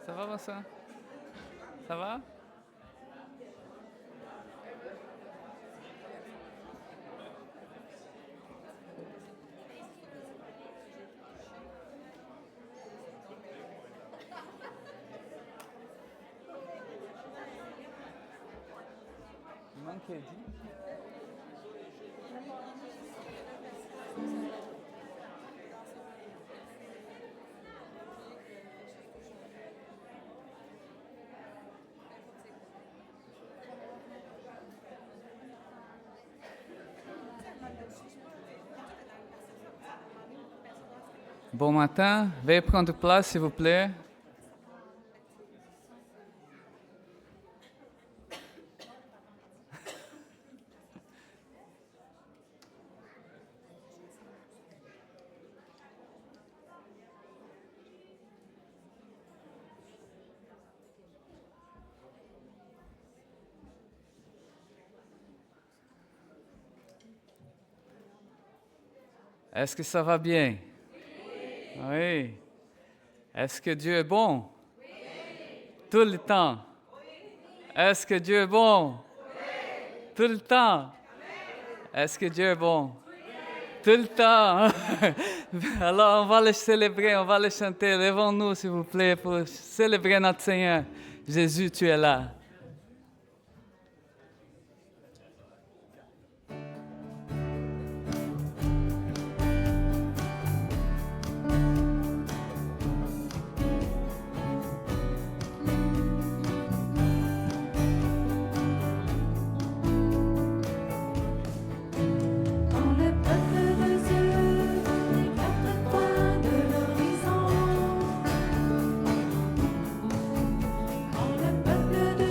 Ça va, Vincent? Ça va? Il manque Eddie. Bon matin, veuillez prendre place, s'il vous plaît. Est-ce que ça va bien? Oui. Est-ce que Dieu est bon? Tout le temps. Est-ce que Dieu est bon? Tout le temps. Est-ce que Dieu est bon? Tout le temps. Alors, on va le célébrer, on va le chanter. Lèvons-nous, s'il vous plaît, pour célébrer notre Seigneur. Jésus, tu es là. Quand le peuple de Dieu des quatre coins de l'horizon, quand le peuple de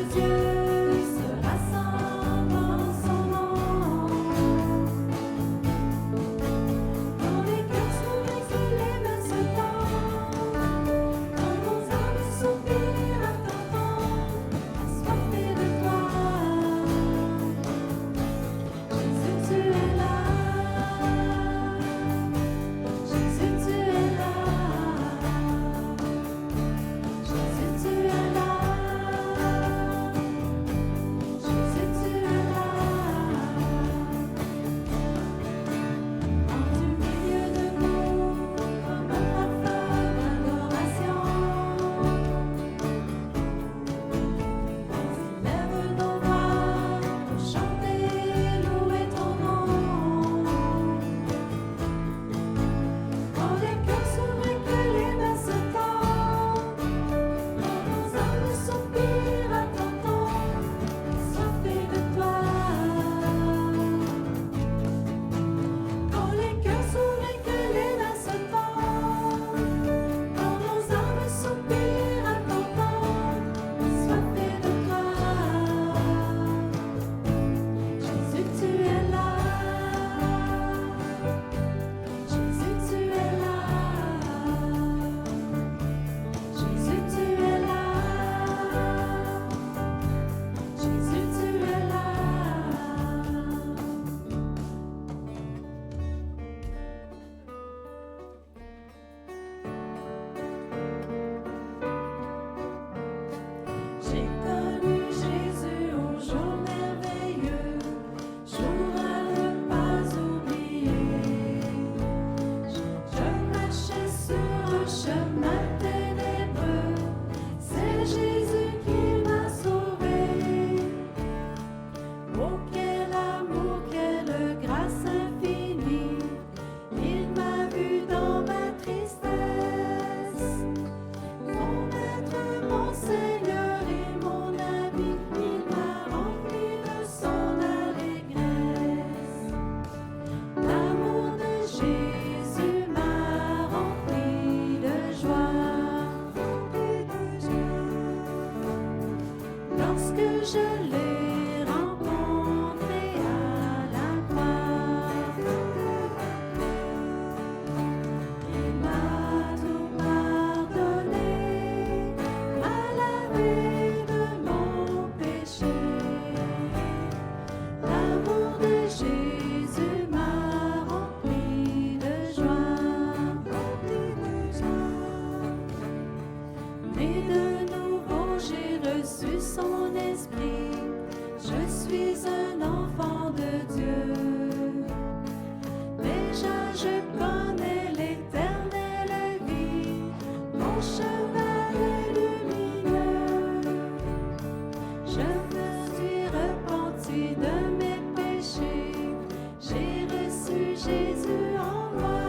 Jésus en moi.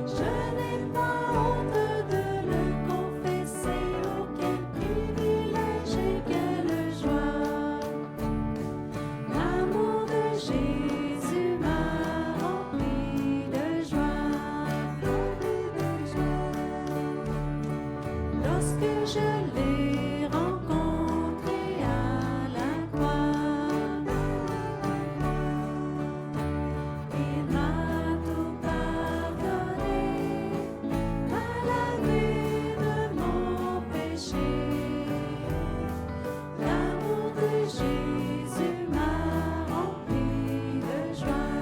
Je n'ai pas honte de le confesser, oh quel privilège et quelle joie. L'amour de Jésus m'a rempli de joie. Lorsque je l'ai rencontré à la croix, il m'a tout pardonné, m'a lavé de mon péché. L'amour de Jésus m'a rempli de joie.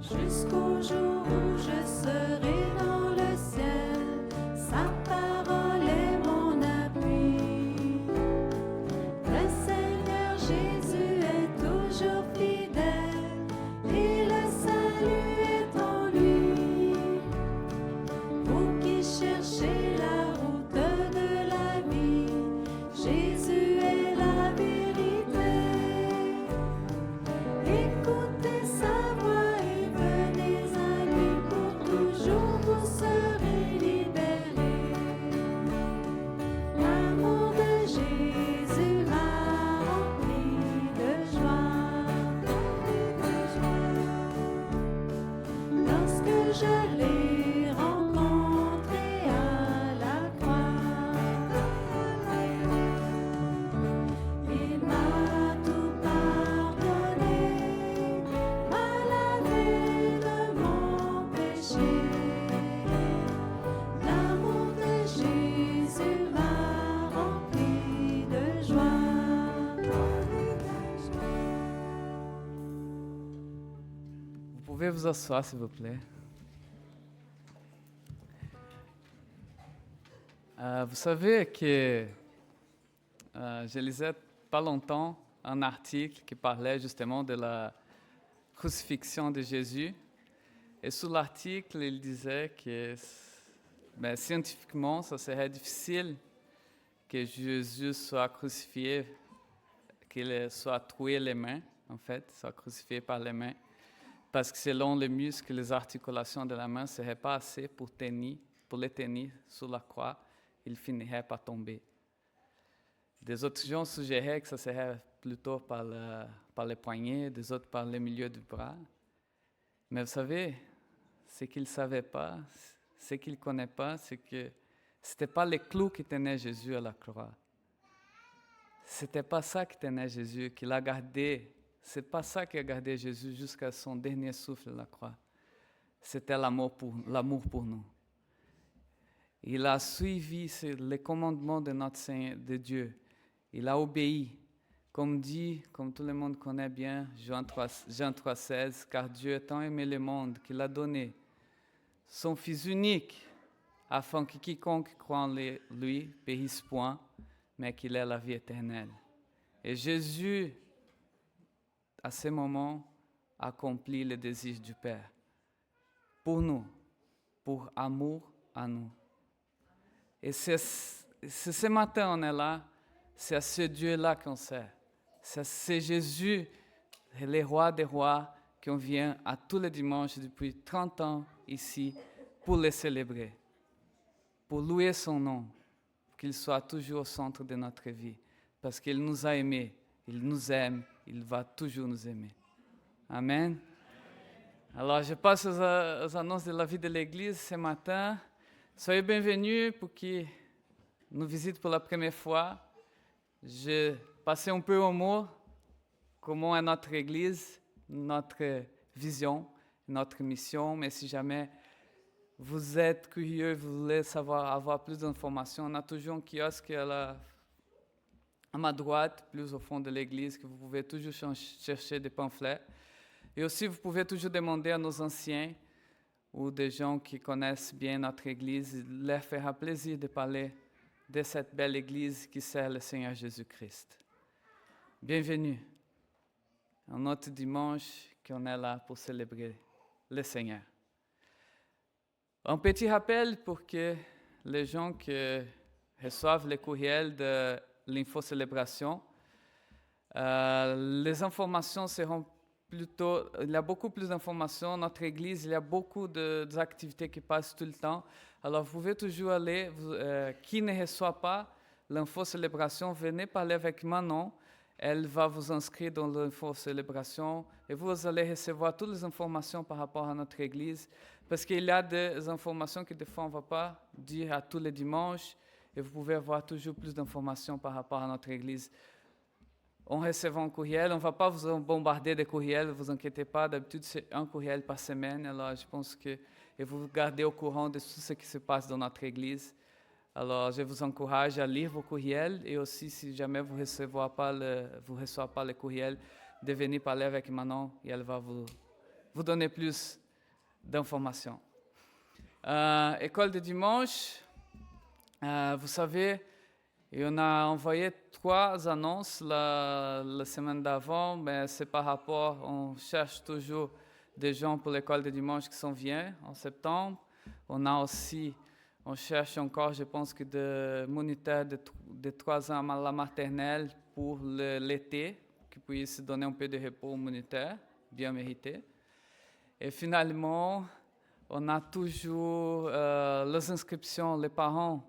Jusqu'au jour où je serai dans le ciel, sa parole est mon appui. Le Seigneur Jésus est toujours fidèle et le salut est en lui. Vous qui cherchez la route de la vie, Jésus est la vérité. Écoutez sa voix et venez à lui, pour toujours vous serez libérés. L'amour de Jésus m'a rempli de joie. Lorsque je l'ai rencontré à la croix, il m'a tout pardonné, m'a lavé de mon péché. L'amour de Jésus m'a rempli de joie. Vous pouvez vous asseoir, s'il vous plaît. Vous savez que je lisais pas longtemps un article qui parlait justement de la crucifixion de Jésus. Et sous l'article, il disait que scientifiquement, ça serait difficile que Jésus soit crucifié, qu'il soit troué les mains, en fait, soit crucifié par les mains. Parce que selon les muscles, les articulations de la main ne seraient pas assez pour les tenir sur la croix. Il finirait par tomber. Des autres gens suggéraient que ça serait plutôt par les poignets, des autres par le milieu du bras. Mais vous savez, ce qu'ils ne savaient pas, ce qu'ils ne connaissaient pas, c'est que ce n'était pas les clous qui tenaient Jésus à la croix. Ce n'était pas ça qui tenait Jésus, qui l'a gardé. Ce n'est pas ça qui a gardé Jésus jusqu'à son dernier souffle à la croix. C'était l'amour pour nous. Il a suivi les commandements de notre Seigneur, de Dieu. Il a obéi, comme tout le monde connaît bien, Jean 3,16, car Dieu a tant aimé le monde qu'il a donné son Fils unique, afin que quiconque croit en lui périsse point, mais qu'il ait la vie éternelle. Et Jésus, à ce moment, accomplit le désir du Père. Pour nous, pour amour à nous. Et c'est ce matin, on est là, c'est à ce Dieu-là qu'on sert. C'est Jésus, le roi des rois, qu'on vient à tous les dimanches depuis 30 ans ici pour le célébrer, pour louer son nom, qu'il soit toujours au centre de notre vie, parce qu'il nous a aimés, il nous aime, il va toujours nous aimer. Amen. Alors, je passe aux annonces de la vie de l'Église ce matin. Soyez bienvenus pour qui nous visite pour la première fois. Je passe un peu au mot comment est notre Église, notre vision, notre mission. Mais si jamais vous êtes curieux, vous voulez avoir plus d'informations, on a toujours un kiosque à ma droite, plus au fond de l'église, que vous pouvez toujours chercher des pamphlets. Et aussi, vous pouvez toujours demander à nos anciens ou des gens qui connaissent bien notre église, il leur fera plaisir de parler de cette belle église qui sert le Seigneur Jésus-Christ. Bienvenue. Un autre dimanche qu'on est là pour célébrer le Seigneur. Un petit rappel pour que les gens qui reçoivent les courriels de l'info-célébration, Les informations seront plutôt... Il y a beaucoup plus d'informations. Notre église, il y a beaucoup d'activités qui passent tout le temps. Alors, vous pouvez toujours aller. Qui ne reçoit pas l'info célébration, venez parler avec Manon. Elle va vous inscrire dans l'info célébration et vous allez recevoir toutes les informations par rapport à notre église. Parce qu'il y a des informations que des fois on ne va pas dire à tous les dimanches et vous pouvez avoir toujours plus d'informations par rapport à notre église. On recevra un courriel, on ne va pas vous bombarder de courriels, ne vous inquiétez pas, d'habitude c'est un courriel par semaine, alors je pense que et vous gardez au courant de tout ce qui se passe dans notre église. Alors je vous encourage à lire vos courriels et aussi si jamais vous ne recevez pas le courriel, de venir parler avec Manon et elle va vous donner plus d'informations. École de dimanche, vous savez, et on a envoyé 3 annonces la semaine d'avant, mais c'est par rapport, on cherche toujours des gens pour l'école de dimanche qui s'en viennent en septembre. On cherche encore, je pense que des moniteurs de 3 ans à la maternelle pour l'été, qui puissent donner un peu de repos aux moniteurs, bien mérité. Et finalement, on a toujours les inscriptions, les parents.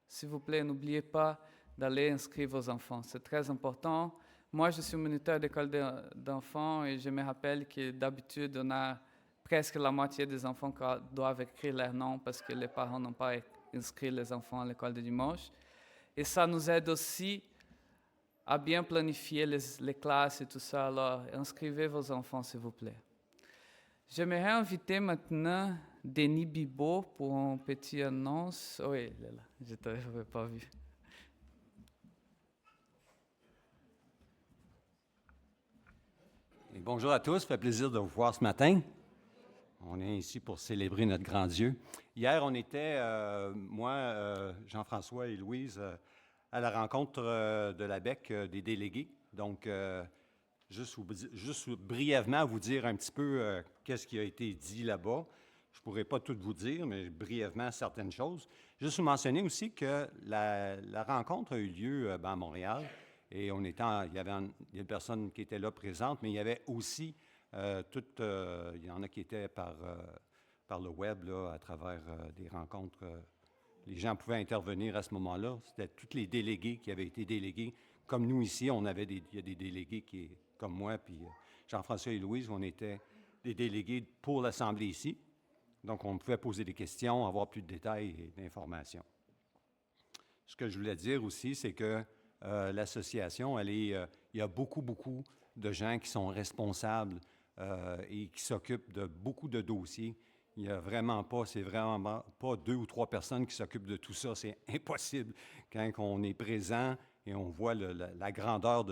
S'il vous plaît, n'oubliez pas d'aller inscrire vos enfants. C'est très important. Moi, je suis moniteur d'école d'enfants et je me rappelle que d'habitude, on a presque la moitié des enfants qui doivent écrire leur nom parce que les parents n'ont pas inscrit les enfants à l'école de dimanche. Et ça nous aide aussi à bien planifier les classes et tout ça. Alors, inscrivez vos enfants, s'il vous plaît. J'aimerais inviter maintenant Denis Bibot pour une petite annonce. Oui, il est là. Je ne t'avais pas vu. Et bonjour à tous, ça fait plaisir de vous voir ce matin. On est ici pour célébrer notre grand Dieu. Hier, on était, moi, Jean-François et Louise, à la rencontre de la BEC des délégués. Donc, juste brièvement vous dire un petit peu qu'est-ce qui a été dit là-bas. Je ne pourrais pas tout vous dire, mais brièvement certaines choses. Juste vous mentionner aussi que la rencontre a eu lieu à Montréal. Et il y avait des personnes qui étaient là présentes, mais il y avait aussi il y en a qui étaient par le web, là, à travers des rencontres. Les gens pouvaient intervenir à ce moment-là. C'était tous les délégués qui avaient été délégués. Comme nous ici, il y a des délégués comme moi, puis Jean-François et Louise, on était des délégués pour l'Assemblée ici. Donc, on pouvait poser des questions, avoir plus de détails et d'informations. Ce que je voulais dire aussi, c'est que l'association, il y a beaucoup de gens qui sont responsables et qui s'occupent de beaucoup de dossiers. C'est vraiment pas 2 ou 3 personnes qui s'occupent de tout ça. C'est impossible quand on est présent et on voit la grandeur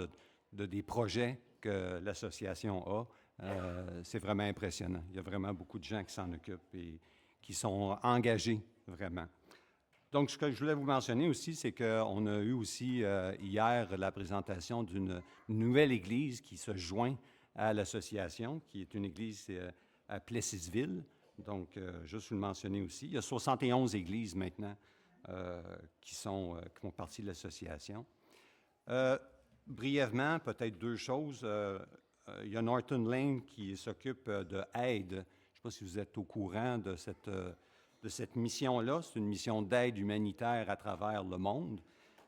des projets que l'association a. C'est vraiment impressionnant. Il y a vraiment beaucoup de gens qui s'en occupent et qui sont engagés, vraiment. Donc, ce que je voulais vous mentionner aussi, c'est qu'on a eu aussi hier la présentation d'une nouvelle église qui se joint à l'association, qui est une église à Plessisville. Donc, juste vous le mentionner aussi. Il y a 71 églises maintenant qui font partie de l'association. Brièvement, peut-être 2 choses. Il y a Norton Lane qui s'occupe de aide. Je ne sais pas si vous êtes au courant de cette mission-là. C'est une mission d'aide humanitaire à travers le monde.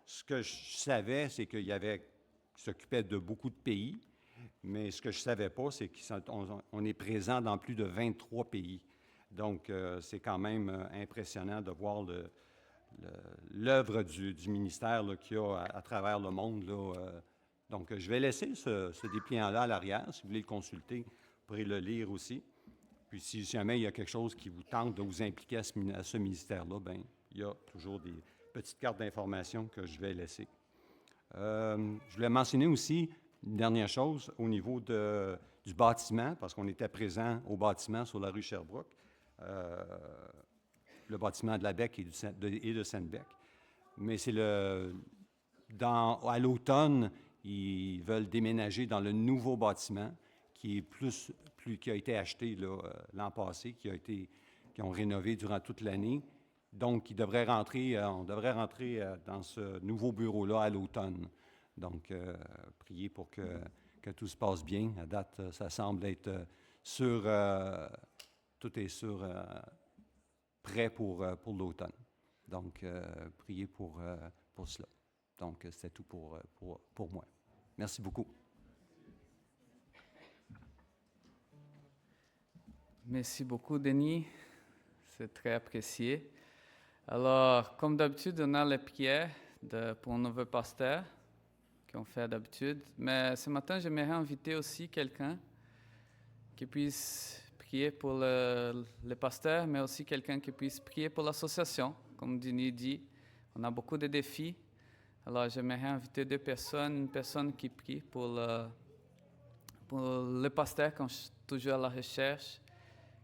Ce que je savais, c'est qu'il s'occupait de beaucoup de pays, mais ce que je ne savais pas, c'est qu'on est présent dans plus de 23 pays. Donc, c'est quand même impressionnant de voir l'œuvre du ministère là, qu'il y a à travers le monde. Là, donc, je vais laisser ce dépliant-là à l'arrière. Si vous voulez le consulter, vous pourrez le lire aussi. Puis, si jamais il y a quelque chose qui vous tente de vous impliquer à ce ministère-là, bien, il y a toujours des petites cartes d'information que je vais laisser. Je voulais mentionner aussi une dernière chose au niveau du bâtiment, parce qu'on était présent au bâtiment sur la rue Sherbrooke, le bâtiment de la BEC et de Sainte-Bec. Mais c'est à l'automne, ils veulent déménager dans le nouveau bâtiment qui a été acheté l'an passé, qui ont rénové durant toute l'année. Donc, on devrait rentrer dans ce nouveau bureau-là à l'automne. Donc, priez pour que tout se passe bien. À date, ça semble être tout est prêt pour l'automne. Donc, priez pour cela. Donc, c'est tout pour moi. Merci beaucoup. Merci beaucoup, Denis. C'est très apprécié. Alors, comme d'habitude, on a les prières pour un nouveau pasteur qu'on fait d'habitude. Mais ce matin, j'aimerais inviter aussi quelqu'un qui puisse prier pour le pasteur, mais aussi quelqu'un qui puisse prier pour l'association. Comme Denis dit, on a beaucoup de défis. Alors, j'aimerais inviter deux personnes, une personne qui prie pour le pasteur quand je suis toujours à la recherche,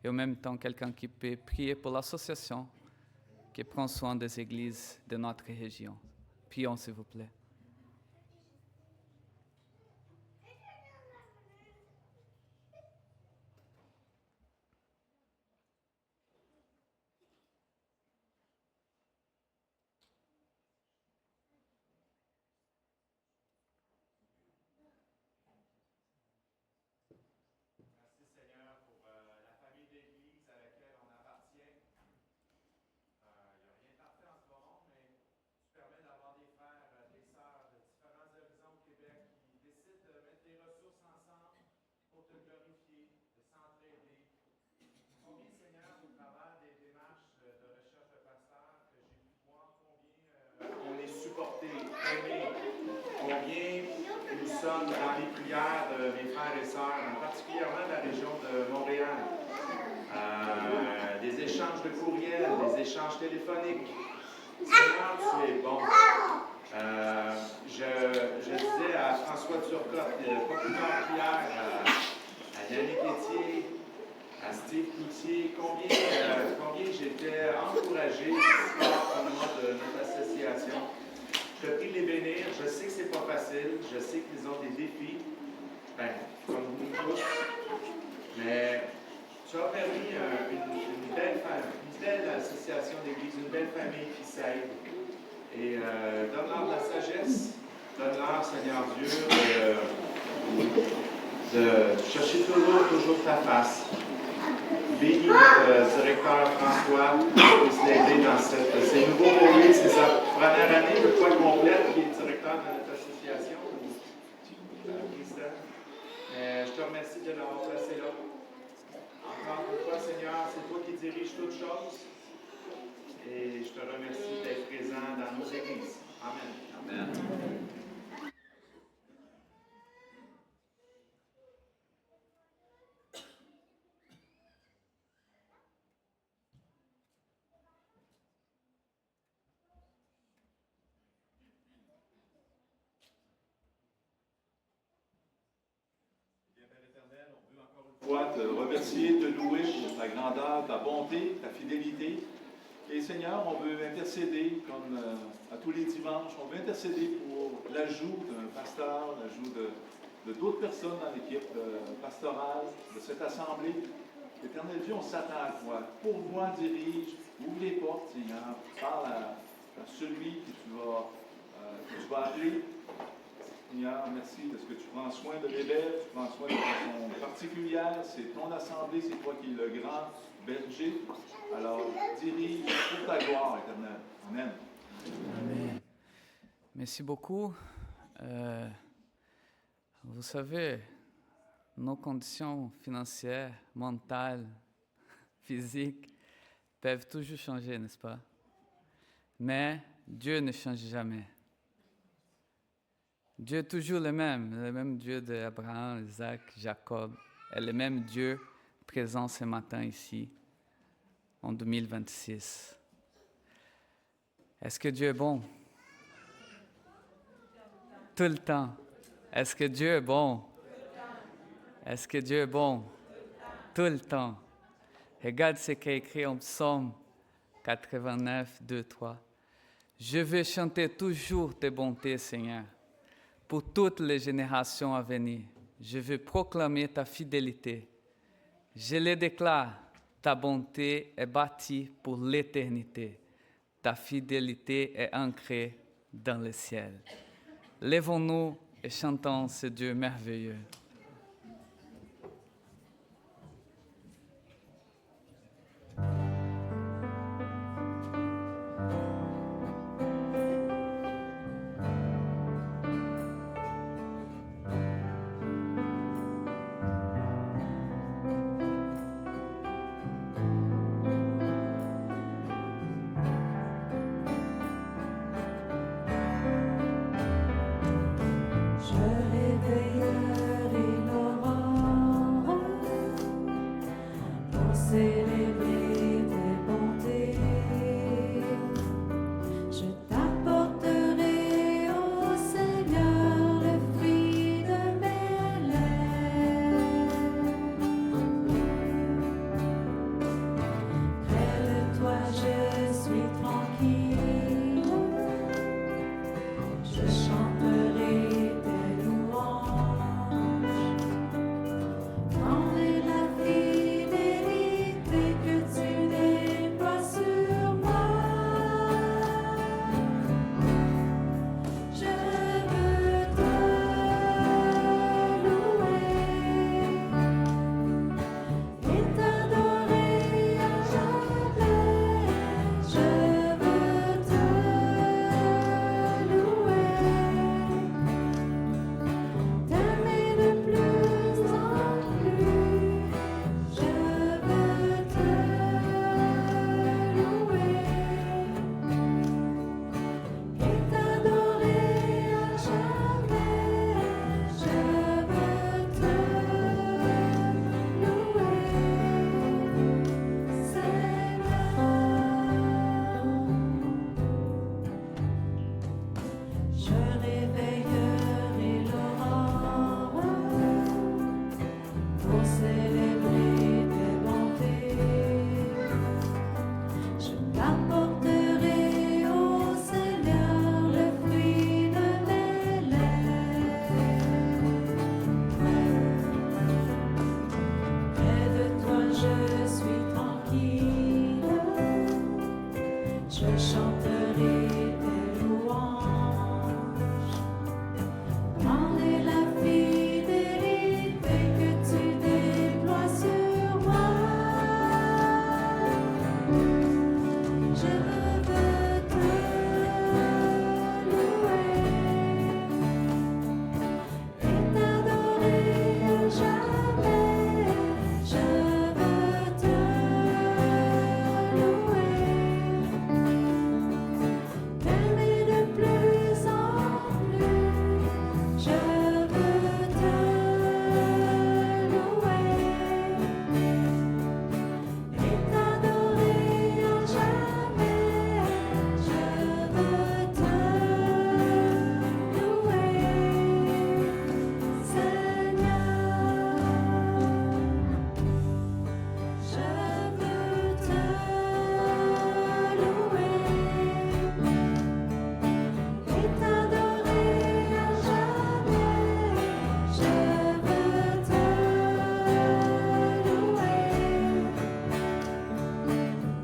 et en même temps quelqu'un qui peut prier pour l'association qui prend soin des églises de notre région. Prions, s'il vous plaît. On est supporté, aimé, combien nous sommes dans les prières de mes frères et sœurs, particulièrement de la région de Montréal. Des échanges de courriels, des échanges téléphoniques. Seigneur, tu es bon. Je disais à François Turcotte, pas plus tard qu'hier, à Yannick Etier, à Steve Cloutier, combien j'étais encouragé par le nom de notre association. Je te prie de les bénir. Je sais que c'est pas facile. Je sais qu'ils ont des défis, comme nous tous. Mais tu as permis une belle association d'église, une belle famille qui s'aide. Et donne-leur de la sagesse. Donne-leur, Seigneur Dieu, de chercher toujours ta face. Bénis notre directeur François pour s'aider dans c'est nouveau pour lui, c'est sa première année, je crois, complète, qui est directeur de notre association, président. Mais je te remercie de l'avoir placé là. Encore une fois, Seigneur, c'est toi qui diriges toutes choses. Et je te remercie d'être présent dans nos églises. Amen. Amen. Te remercier, te louer pour ta grandeur, ta bonté, ta fidélité. Et Seigneur, on veut intercéder, comme à tous les dimanches, on veut intercéder pour l'ajout d'un pasteur, l'ajout de d'autres personnes dans l'équipe pastorale de cette assemblée. Éternel Dieu, on s'attend à toi. Pourvois, dirige, ouvre les portes, Seigneur. Parle à celui que tu vas appeler. Seigneur, merci de ce que tu prends soin de l'élève, tu prends soin de façon particulière. C'est ton assemblée, c'est toi qui es le grand berger. Alors, dirige pour ta gloire éternelle. Amen. Amen. Merci beaucoup. Vous savez, nos conditions financières, mentales, physiques peuvent toujours changer, n'est-ce pas? Mais Dieu ne change jamais. Dieu est toujours le même Dieu d'Abraham, Isaac, Jacob, est le même Dieu présent ce matin ici, en 2026. Est-ce que Dieu est bon? Tout le temps. Est-ce que Dieu est bon? Est-ce que Dieu est bon? Tout le temps. Regarde ce qui est écrit en Psaume 89, 2, 3. Je veux chanter toujours tes bontés, Seigneur. Pour toutes les générations à venir, je veux proclamer ta fidélité. Je le déclare, ta bonté est bâtie pour l'éternité. Ta fidélité est ancrée dans le ciel. Lèvons-nous et chantons ce Dieu merveilleux. Je réveillerai l'aurore pour célébrer tes bontés. Je t'apporterai, ô Seigneur, le fruit de mes lèvres. Près de toi, je suis tranquille. Je chanterai tes louanges. Grande est la fidélité que tu déploies sur moi. Je veux te louer et t'adorer à jamais. Je veux te louer, t'aimer de plus en plus. Je veux te louer et t'adorer à jamais. Je veux te louer, Seigneur. Je réveillerai l'aurore pour célébrer tes bontés. Je t'apporterai, ô Seigneur, le fruit de mes lèvres. Près de toi, je suis tranquille. Je chanterai tes louanges. Grande est la fidélité que tu déploies sur moi. Je veux te louer et t'adorer à jamais. Je veux te louer, t'aimer de plus en plus. Je veux te louer et t'adorer à jamais. Je veux te louer, Seigneur. Je veux te louer et t'adorer à jamais. Je veux te louer,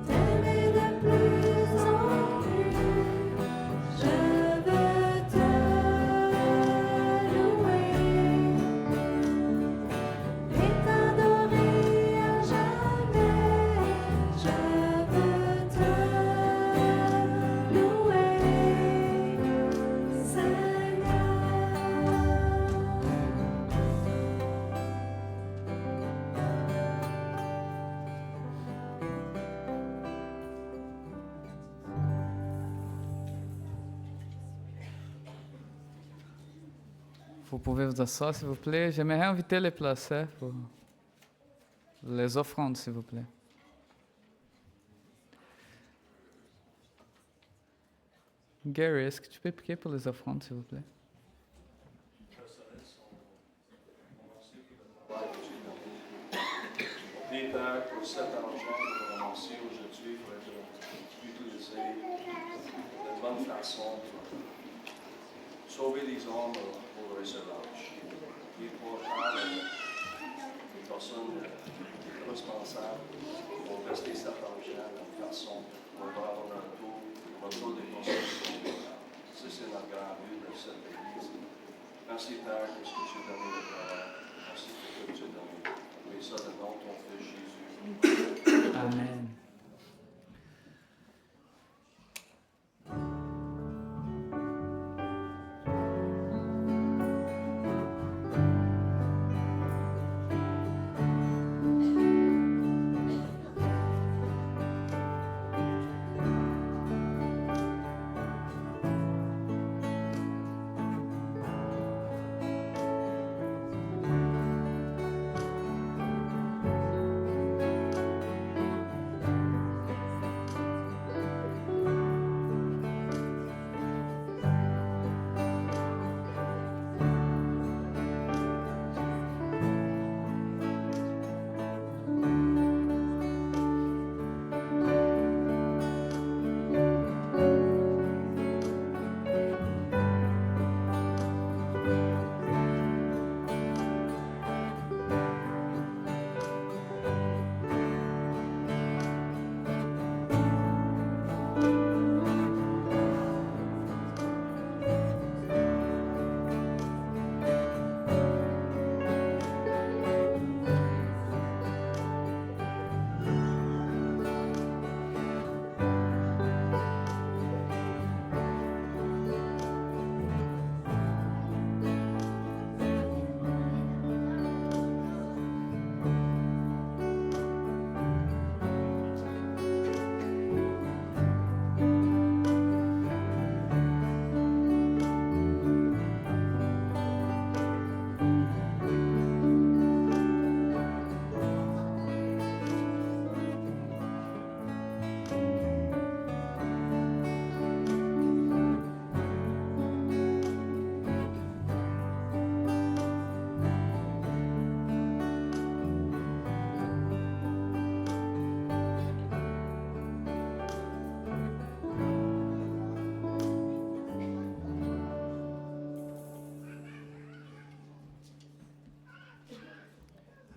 t'aimer de plus en plus. Je veux te louer et t'adorer à jamais. Je veux te louer, Seigneur. Vous pouvez vous asseoir, s'il vous plaît. J'aimerais inviter les placés pour les offrandes, s'il vous plaît. Gary, est-ce que tu peux prier pour les offrandes, s'il vous plaît? Prie, Père, pour cet argent que nous avons lancé aujourd'hui pour être utilisé de bonne façon pour sauver les hommes pour le esclavage. Et pour les personnes responsables pour investir cet argent de façon pour avoir un taux de construction. C'est notre grand but de cette Église. Merci, Père, pour ce que tu as donné de travail. Merci pour ce que tu as donné. Oui, ça, dans le nom de ton Fils Jésus. Amen.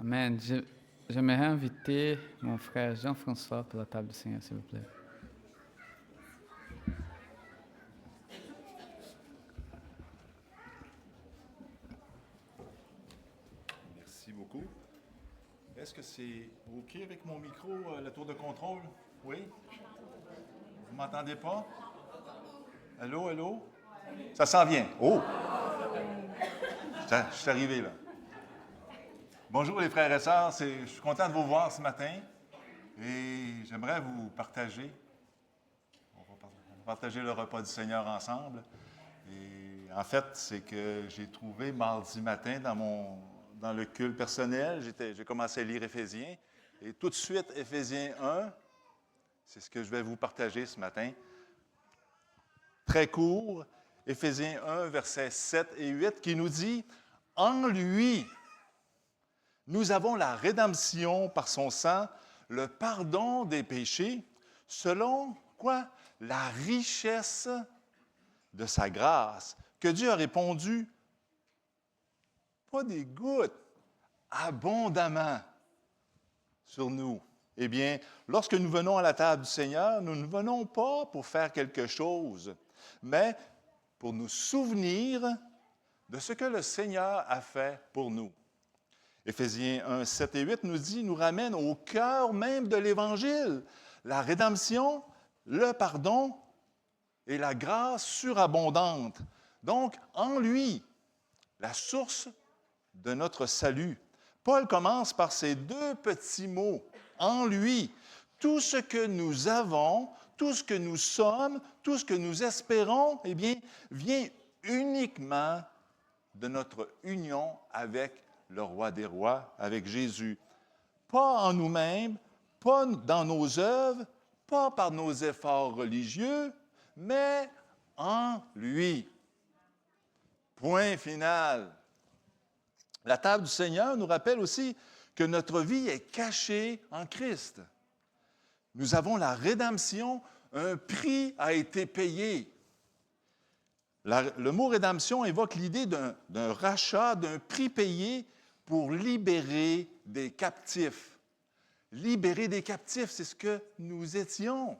Amen. J'aimerais inviter mon frère Jean-François pour la table du Seigneur, s'il vous plaît. Merci beaucoup. Est-ce que c'est OK avec mon micro, la tour de contrôle? Oui? Vous m'entendez pas? Allô, allô? Ça s'en vient. Oh! Je suis arrivé là. Bonjour les frères et sœurs, je suis content de vous voir ce matin et j'aimerais vous partager. On va partager le repas du Seigneur ensemble. Et en fait, c'est que j'ai trouvé mardi matin dans le culte personnel, j'ai commencé à lire Éphésiens et tout de suite Éphésiens 1, c'est ce que je vais vous partager ce matin. Très court, Éphésiens 1, versets 7 et 8 qui nous dit « En lui, nous avons la rédemption par son sang, le pardon des péchés, selon quoi? La richesse de sa grâce, que Dieu a répondu, pas des gouttes, abondamment sur nous. Eh bien, lorsque nous venons à la table du Seigneur, nous ne venons pas pour faire quelque chose, mais pour nous souvenir de ce que le Seigneur a fait pour nous. Éphésiens 1, 7 et 8 nous ramène au cœur même de l'Évangile, la rédemption, le pardon et la grâce surabondante. Donc, en lui, la source de notre salut. Paul commence par ces deux petits mots, en lui. Tout ce que nous avons, tout ce que nous sommes, tout ce que nous espérons, eh bien, vient uniquement de notre union avec le roi des rois, avec Jésus. Pas en nous-mêmes, pas dans nos œuvres, pas par nos efforts religieux, mais en lui. Point final. La table du Seigneur nous rappelle aussi que notre vie est cachée en Christ. Nous avons la rédemption, un prix a été payé. Le mot rédemption évoque l'idée d'un rachat, d'un prix payé pour libérer des captifs. Libérer des captifs, c'est ce que nous étions.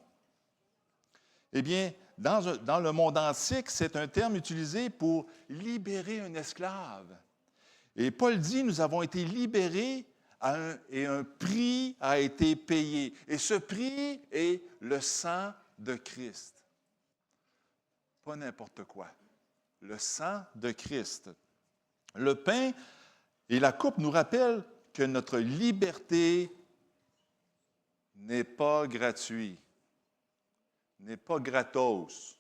Eh bien, dans le monde antique, c'est un terme utilisé pour libérer un esclave. Et Paul dit, nous avons été libérés et un prix a été payé. Et ce prix est le sang de Christ. Pas n'importe quoi. Le sang de Christ. Le pain et la coupe nous rappellent que notre liberté n'est pas gratuite, n'est pas gratos.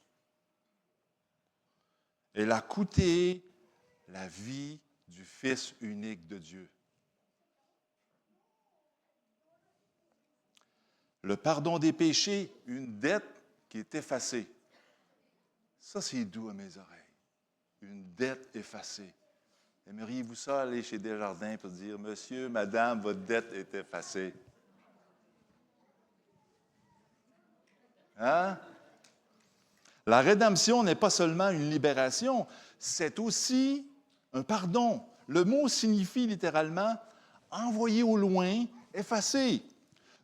Elle a coûté la vie du Fils unique de Dieu. Le pardon des péchés, une dette qui est effacée. Ça, c'est doux à mes oreilles. Une dette effacée. Aimeriez-vous ça aller chez Desjardins pour dire, Monsieur, Madame, votre dette est effacée? Hein? La rédemption n'est pas seulement une libération, c'est aussi un pardon. Le mot signifie littéralement envoyer au loin, effacer.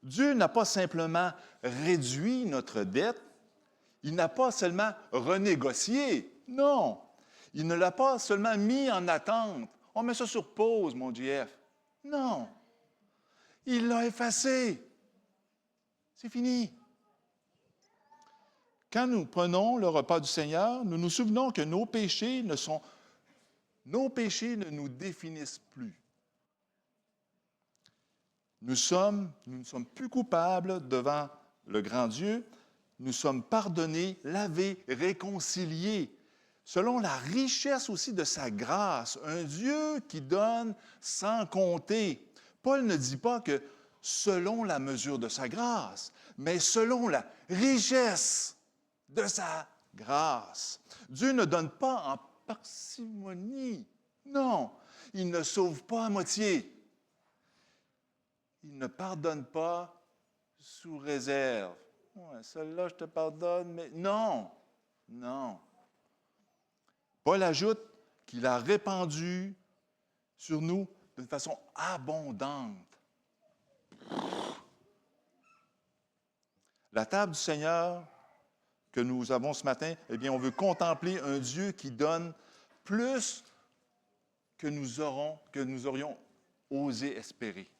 Dieu n'a pas simplement réduit notre dette, il n'a pas seulement renégocié, non. Il ne l'a pas seulement mis en attente. On met ça sur pause, mon JF. Non. Il l'a effacé. C'est fini. Quand nous prenons le repas du Seigneur, nous nous souvenons que nos péchés ne nous définissent plus. Nous ne sommes plus coupables devant le grand Dieu. Nous sommes pardonnés, lavés, réconciliés, selon la richesse aussi de sa grâce. Un Dieu qui donne sans compter. Paul ne dit pas que selon la mesure de sa grâce, mais selon la richesse de sa grâce. Dieu ne donne pas en parcimonie. Non, il ne sauve pas à moitié. Il ne pardonne pas sous réserve. Ouais, celle-là, je te pardonne, mais non, non. Paul ajoute qu'il a répandu sur nous d'une façon abondante. La table du Seigneur que nous avons ce matin, eh bien, on veut contempler un Dieu qui donne plus que nous aurions osé espérer.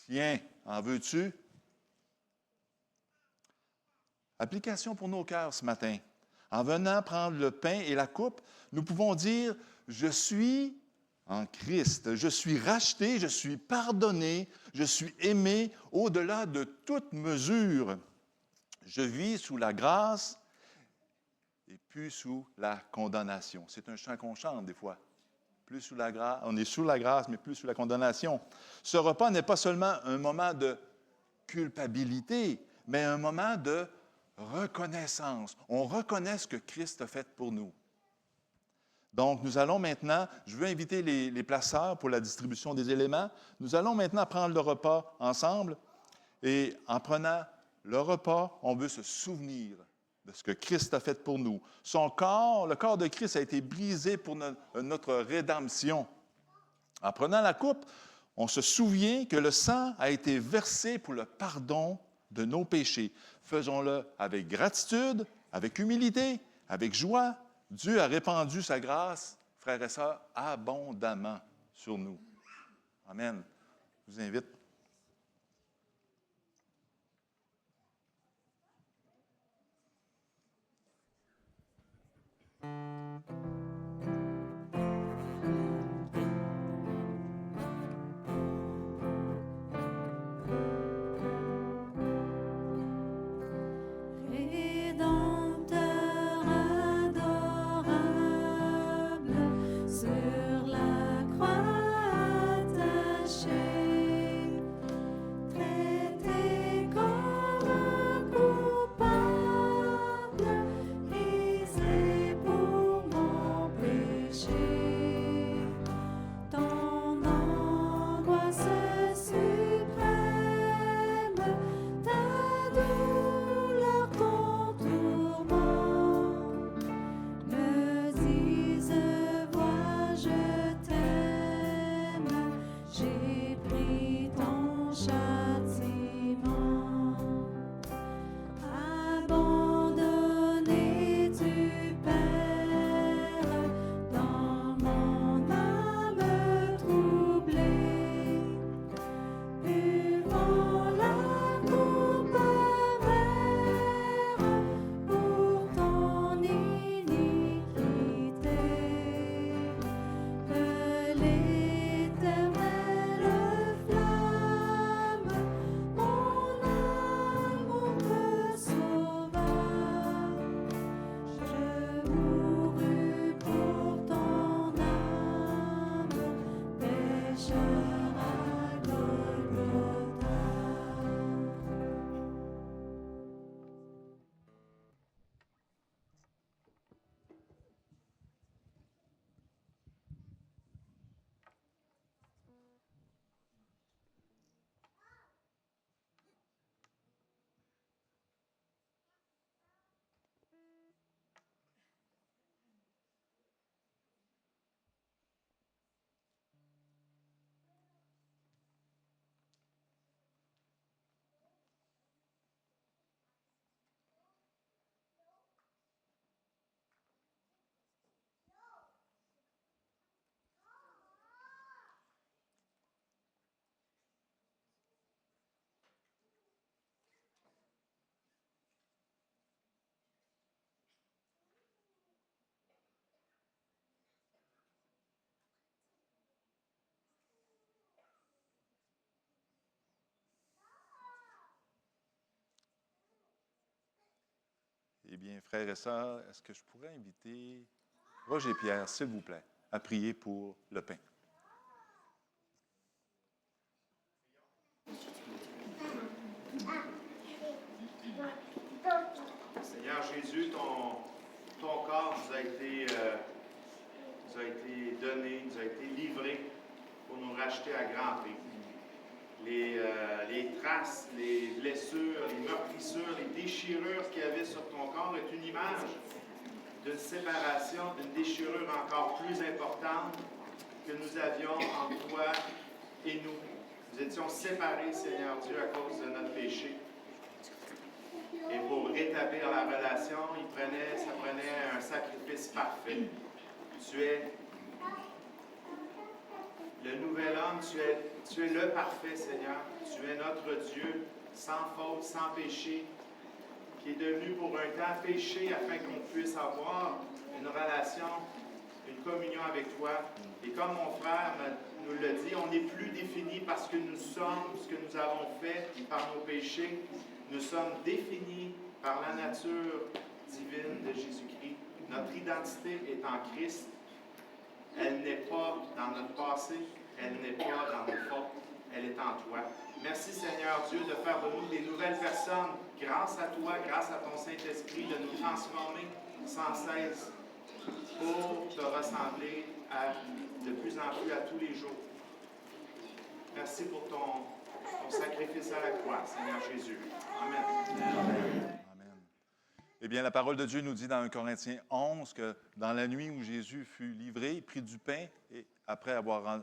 Tiens, en veux-tu? Application pour nos cœurs ce matin. En venant prendre le pain et la coupe, nous pouvons dire, je suis en Christ, je suis racheté, je suis pardonné, je suis aimé au-delà de toute mesure. Je vis sous la grâce et plus sous la condamnation. C'est un chant qu'on chante des fois. Plus sous la grâce, on est sous la grâce, mais plus sous la condamnation. Ce repas n'est pas seulement un moment de culpabilité, mais un moment de reconnaissance. On reconnaît ce que Christ a fait pour nous. Donc, nous allons maintenant, je veux inviter les placeurs pour la distribution des éléments. Nous allons maintenant prendre le repas ensemble. Et en prenant le repas, on veut se souvenir de ce que Christ a fait pour nous. Son corps, le corps de Christ a été brisé pour notre rédemption. En prenant la coupe, on se souvient que le sang a été versé pour le pardon de nos péchés. Faisons-le avec gratitude, avec humilité, avec joie. Dieu a répandu sa grâce, frères et sœurs, abondamment sur nous. Amen. Je vous invite. Rédempteur adorable, sur la croix attachée, traité comme un coupable, brisé pour mon Eh bien, frères et sœurs, est-ce que je pourrais inviter Roger Pierre, s'il vous plaît, à prier pour le pain? Seigneur Jésus, ton corps nous a été donné, nous a été livré pour nous racheter à grand prix. Les traces, les blessures, les meurtrissures, les déchirures qu'il y avait sur ton corps est une image d'une séparation, d'une déchirure encore plus importante que nous avions entre toi et nous. Nous étions séparés, Seigneur Dieu, à cause de notre péché. Et pour rétablir la relation, ça prenait un sacrifice parfait. Tu es le nouvel homme, tu es le parfait, Seigneur. Tu es notre Dieu, sans faute, sans péché, qui est devenu pour un temps péché afin qu'on puisse avoir une relation, une communion avec toi. Et comme mon frère nous l'a dit, on n'est plus défini parce que nous sommes ce que nous avons fait par nos péchés. Nous sommes définis par la nature divine de Jésus-Christ. Notre identité est en Christ. Elle n'est pas dans notre passé, elle n'est pas dans nos fautes, elle est en toi. Merci Seigneur Dieu de faire de nous des nouvelles personnes grâce à toi, grâce à ton Saint-Esprit, de nous transformer sans cesse pour te ressembler de plus en plus à tous les jours. Merci pour ton sacrifice à la croix, Seigneur Jésus. Amen. Amen. Eh bien, la parole de Dieu nous dit dans 1 Corinthiens 11 que dans la nuit où Jésus fut livré, il prit du pain et après avoir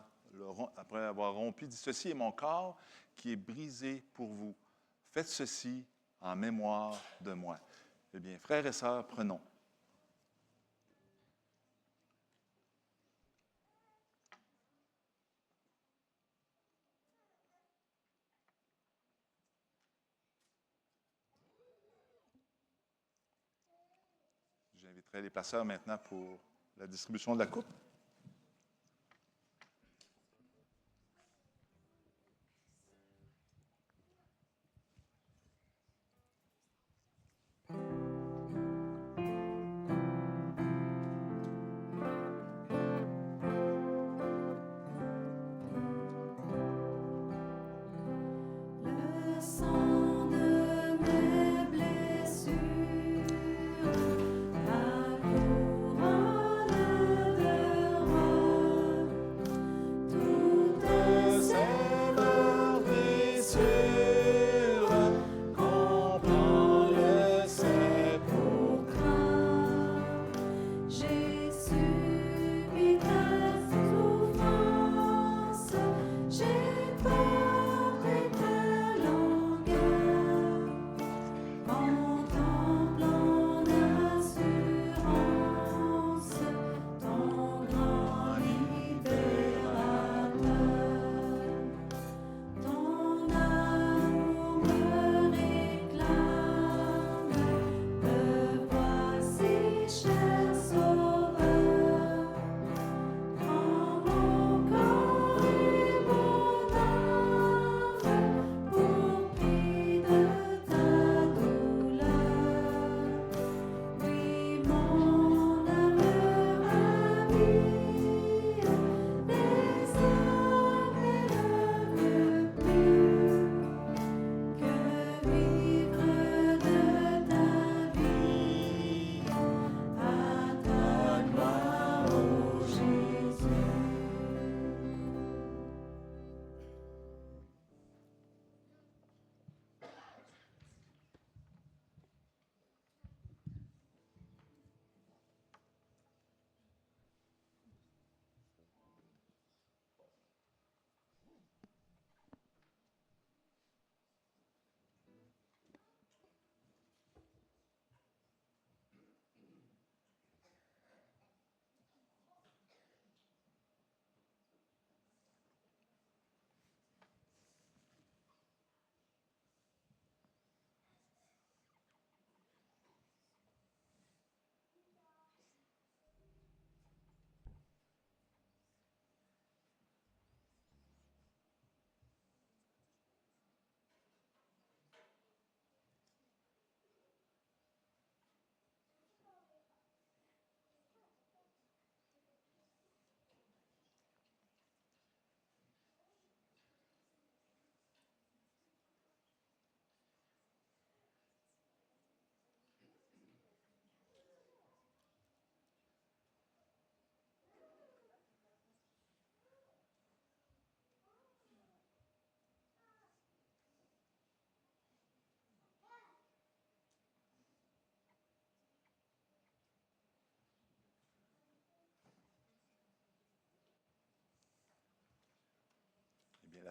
rompu, dit « Ceci est mon corps qui est brisé pour vous. Faites ceci en mémoire de moi. » Eh bien, frères et sœurs, prenons. J'inviterai les pasteurs maintenant pour la distribution de la coupe. Le sang de mes blessures, la couronne de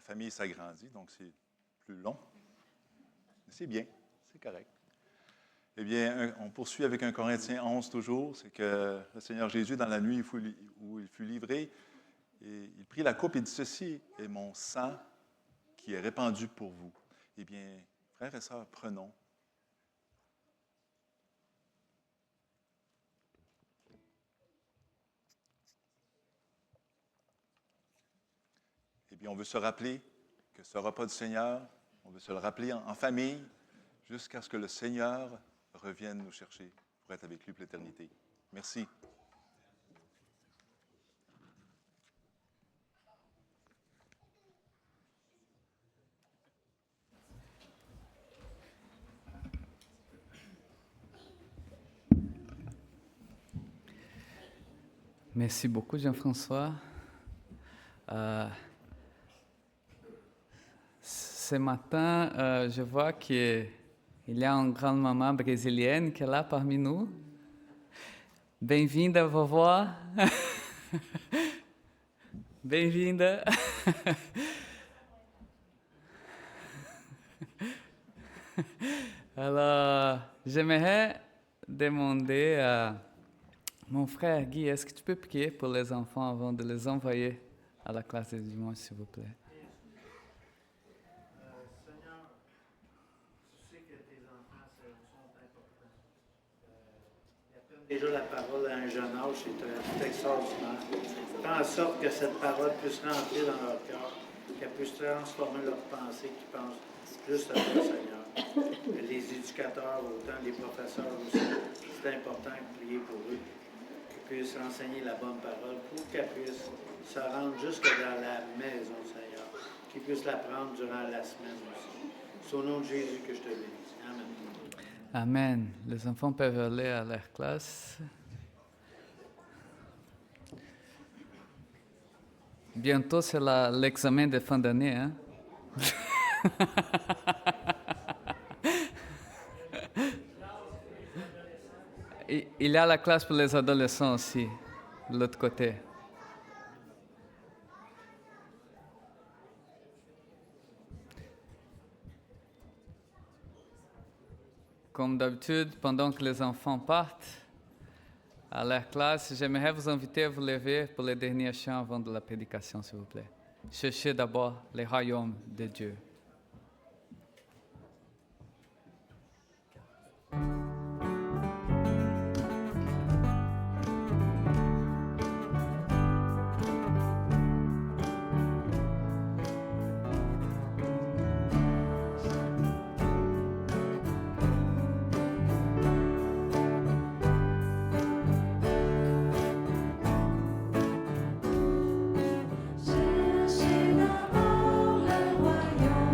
famille s'agrandit, donc c'est plus long. Mais c'est bien, c'est correct. Eh bien, on poursuit avec 1 Corinthiens 11 toujours. C'est que le Seigneur Jésus, dans la nuit où il fut livré, et il prit la coupe et dit, ceci est mon sang qui est répandu pour vous. Eh bien, frères et sœurs, prenons. Eh bien, on veut se rappeler que ce repas du Seigneur, on veut se le rappeler en famille jusqu'à ce que le Seigneur revienne nous chercher pour être avec lui pour l'éternité. Merci. Merci beaucoup, Jean-François. Ce matin, je vois qu'il y a une grande-maman brésilienne qui est là parmi nous. Bem-vinda, vovó. Bem-vinda. Alors, j'aimerais demander à mon frère Guy, est-ce que tu peux prier pour les enfants avant de les envoyer à la classe de dimanche, s'il vous plaît? Seigneur, tu sais que tes enfants sont importants. Ils apprennent déjà la parole à un jeune âge, c'est extraordinaire. Fais en sorte que cette parole puisse rentrer dans leur cœur, qu'elle puisse transformer leurs pensées, qu'ils pensent juste à toi, Seigneur. Les éducateurs, autant les professeurs aussi, c'est important de prier pour eux, qu'ils puissent enseigner la bonne parole pour qu'elle puisse se rendre jusque dans la maison, Seigneur, qu'ils puissent l'apprendre durant la semaine aussi. C'est au nom de Jésus que je te bénis. Amen. Amen. Les enfants peuvent aller à leur classe. Bientôt, c'est l'examen de fin d'année, hein? Il y a la classe pour les adolescents aussi, de l'autre côté. Comme d'habitude, pendant que les enfants partent à leur classe, j'aimerais vous inviter à vous lever pour les derniers chants avant de la prédication, s'il vous plaît. Cherchez d'abord le royaume de Dieu. Cherchez d'abord le royaume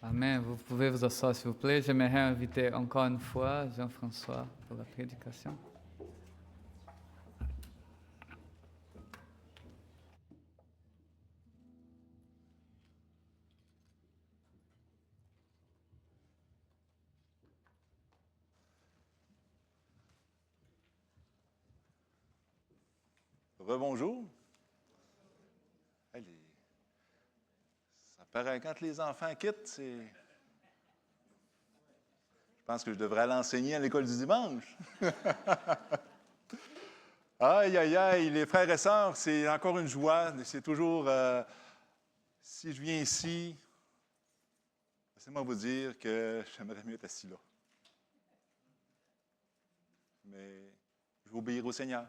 Amen. Vous pouvez vous asseoir, s'il vous plaît. J'aimerais inviter encore une fois Jean-François pour la prédication. Rebonjour. Allez. Ça paraît, quand les enfants quittent, c'est... Je pense que je devrais l'enseigner à l'école du dimanche. Aïe, aïe, aïe, les frères et sœurs, c'est encore une joie. C'est toujours, si je viens ici, laissez-moi vous dire que j'aimerais mieux être assis là. Mais je vais obéir au Seigneur.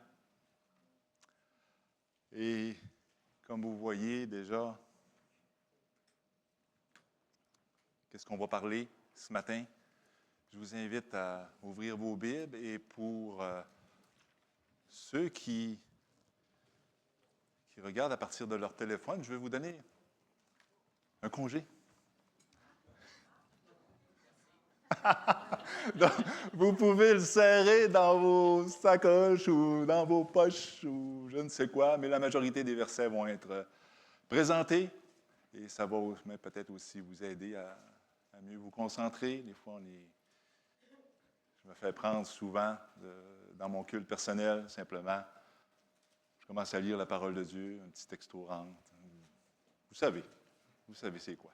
Et comme vous voyez déjà, qu'est-ce qu'on va parler ce matin? Je vous invite à ouvrir vos Bibles et pour ceux qui regardent à partir de leur téléphone, je vais vous donner un congé. Donc, vous pouvez le serrer dans vos sacoches ou dans vos poches ou je ne sais quoi, mais la majorité des versets vont être présentés et ça va peut-être aussi vous aider à mieux vous concentrer. Des fois, je me fais prendre souvent dans mon culte personnel, simplement. Je commence à lire la parole de Dieu, un petit texto rentre. Vous savez c'est quoi.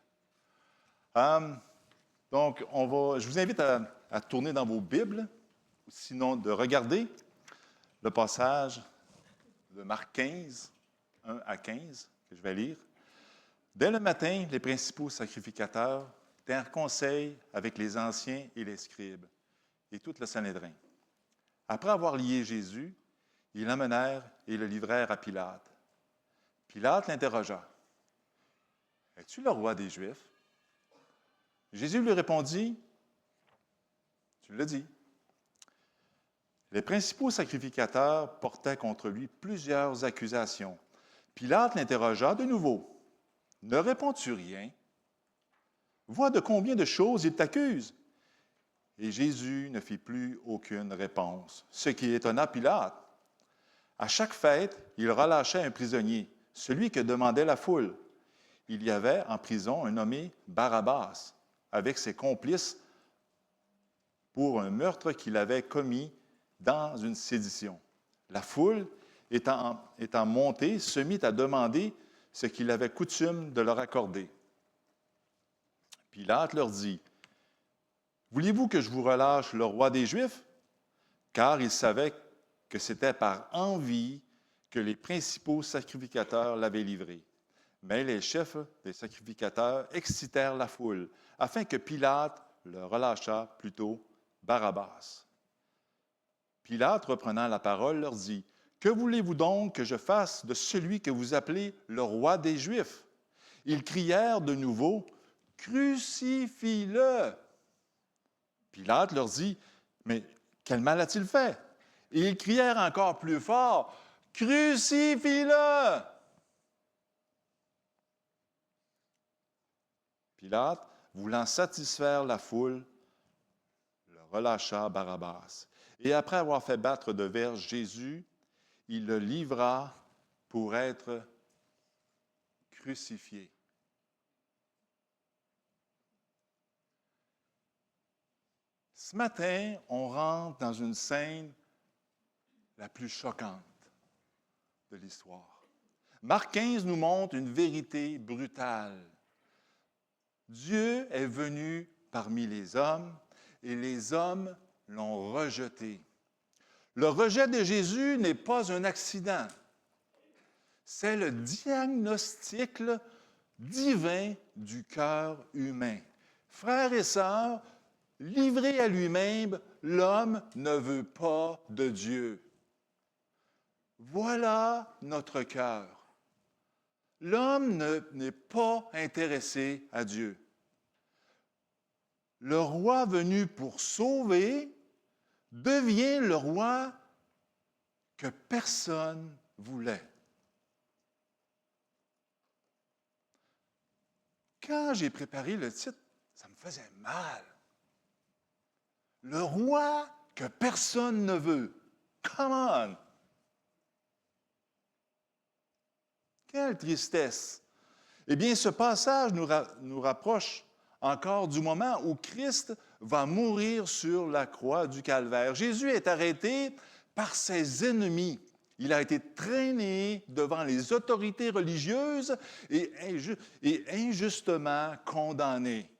Donc, je vous invite à tourner dans vos Bibles, sinon de regarder le passage de Marc 15, 1 à 15, que je vais lire. Dès le matin, les principaux sacrificateurs tinrent conseil avec les anciens et les scribes et tout le Sanhédrin. Après avoir lié Jésus, ils l'emmenèrent et le livrèrent à Pilate. Pilate l'interrogea. « Es-tu le roi des Juifs? » Jésus lui répondit, « Tu l'as dit. » Les principaux sacrificateurs portaient contre lui plusieurs accusations. Pilate l'interrogea de nouveau. « Ne réponds-tu rien? Vois de combien de choses il t'accuse. » Et Jésus ne fit plus aucune réponse, ce qui étonna Pilate. À chaque fête, il relâchait un prisonnier, celui que demandait la foule. Il y avait en prison un nommé Barabbas, avec ses complices pour un meurtre qu'il avait commis dans une sédition. La foule, étant montée, se mit à demander ce qu'il avait coutume de leur accorder. Pilate leur dit, « Voulez-vous que je vous relâche le roi des Juifs? » Car il savait que c'était par envie que les principaux sacrificateurs l'avaient livré. Mais les chefs des sacrificateurs excitèrent la foule, afin que Pilate le relâchât plutôt Barabbas. Pilate, reprenant la parole, leur dit, « Que voulez-vous donc que je fasse de celui que vous appelez le roi des Juifs? » Ils crièrent de nouveau, « Crucifie-le! » Pilate leur dit, « Mais quel mal a-t-il fait? » Et ils crièrent encore plus fort, « Crucifie-le! » Pilate, voulant satisfaire la foule, le relâcha Barabbas. Et après avoir fait battre de verges Jésus, il le livra pour être crucifié. Ce matin, on rentre dans une scène la plus choquante de l'histoire. Marc 15 nous montre une vérité brutale. Dieu est venu parmi les hommes et les hommes l'ont rejeté. Le rejet de Jésus n'est pas un accident. C'est le diagnostic divin du cœur humain. Frères et sœurs, livré à lui-même, l'homme ne veut pas de Dieu. Voilà notre cœur. L'homme n'est pas intéressé à Dieu. Le roi venu pour sauver devient le roi que personne voulait. Quand j'ai préparé le titre Ça me faisait mal. Le roi que personne ne veut. Come on! Quelle tristesse! Eh bien, ce passage nous rapproche encore du moment où Christ va mourir sur la croix du Calvaire. Jésus est arrêté par ses ennemis. Il a été traîné devant les autorités religieuses et injustement condamné.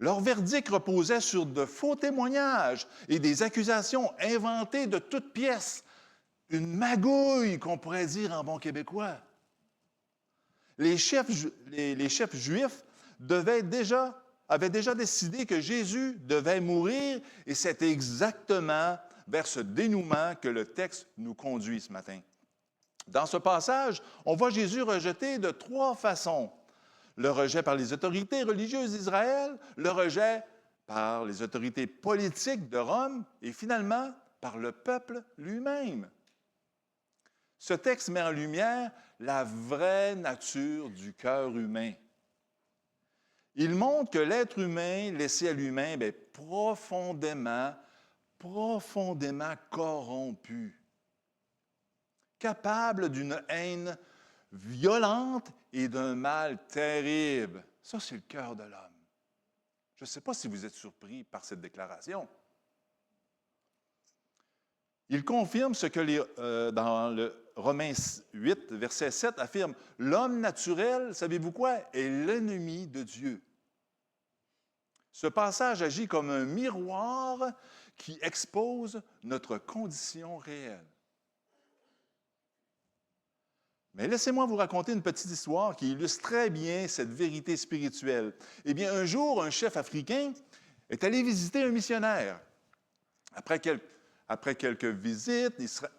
Leur verdict reposait sur de faux témoignages et des accusations inventées de toutes pièces. Une magouille, qu'on pourrait dire en bon québécois. Les chefs juifs avaient déjà décidé que Jésus devait mourir, et c'est exactement vers ce dénouement que le texte nous conduit ce matin. Dans ce passage, on voit Jésus rejeté de 3 façons. Le rejet par les autorités religieuses d'Israël, le rejet par les autorités politiques de Rome et finalement par le peuple lui-même. Ce texte met en lumière la vraie nature du cœur humain. Il montre que l'être humain, laissé à lui-même, est profondément corrompu, capable d'une haine violente et d'un mal terrible. Ça, c'est le cœur de l'homme. Je ne sais pas si vous êtes surpris par cette déclaration. Il confirme ce que dans le Romains 8, verset 7, affirme « L'homme naturel, savez-vous quoi, est l'ennemi de Dieu. » Ce passage agit comme un miroir qui expose notre condition réelle. Mais laissez-moi vous raconter une petite histoire qui illustre très bien cette vérité spirituelle. Eh bien, un jour, un chef africain est allé visiter un missionnaire. Après quelques visites,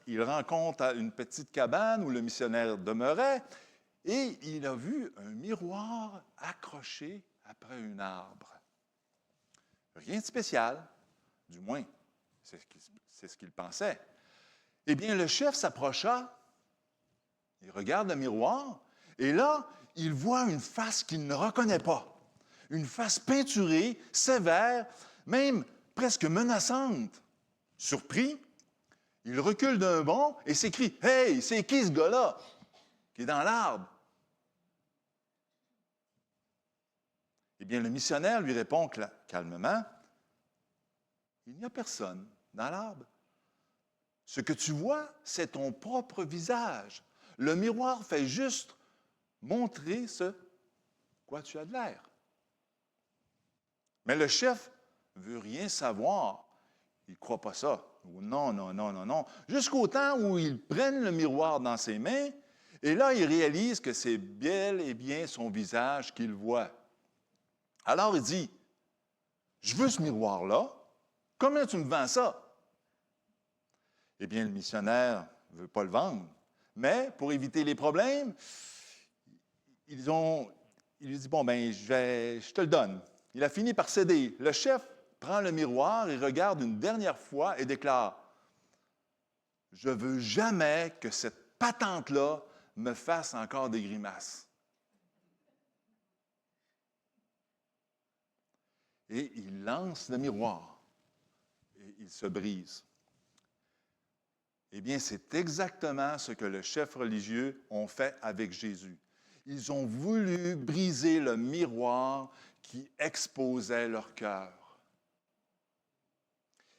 il rencontre une petite cabane où le missionnaire demeurait et il a vu un miroir accroché après un arbre. Rien de spécial, du moins, c'est ce qu'il pensait. Eh bien, le chef s'approcha, il regarde le miroir et là, il voit une face qu'il ne reconnaît pas. Une face peinturée, sévère, même presque menaçante. Surpris, il recule d'un bond et s'écrie « Hey, c'est qui ce gars-là qui est dans l'arbre? » Eh bien, le missionnaire lui répond calmement « Il n'y a personne dans l'arbre. Ce que tu vois, c'est ton propre visage. Le miroir fait juste montrer ce quoi tu as de l'air. » Mais le chef ne veut rien savoir. Il ne croit pas ça. Non. Jusqu'au temps où ils prennent le miroir dans ses mains, et là, il réalise que c'est bel et bien son visage qu'il voit. Alors, il dit, « Je veux ce miroir-là. Combien tu me vends ça? » Eh bien, le missionnaire ne veut pas le vendre. Mais, pour éviter les problèmes, il lui dit, « Bon, ben, je te le donne. » Il a fini par céder. Le chef prend le miroir et regarde une dernière fois et déclare « Je ne veux jamais que cette patente-là me fasse encore des grimaces. » Et il lance le miroir et il se brise. Eh bien, c'est exactement ce que les chefs religieux ont fait avec Jésus. Ils ont voulu briser le miroir qui exposait leur cœur.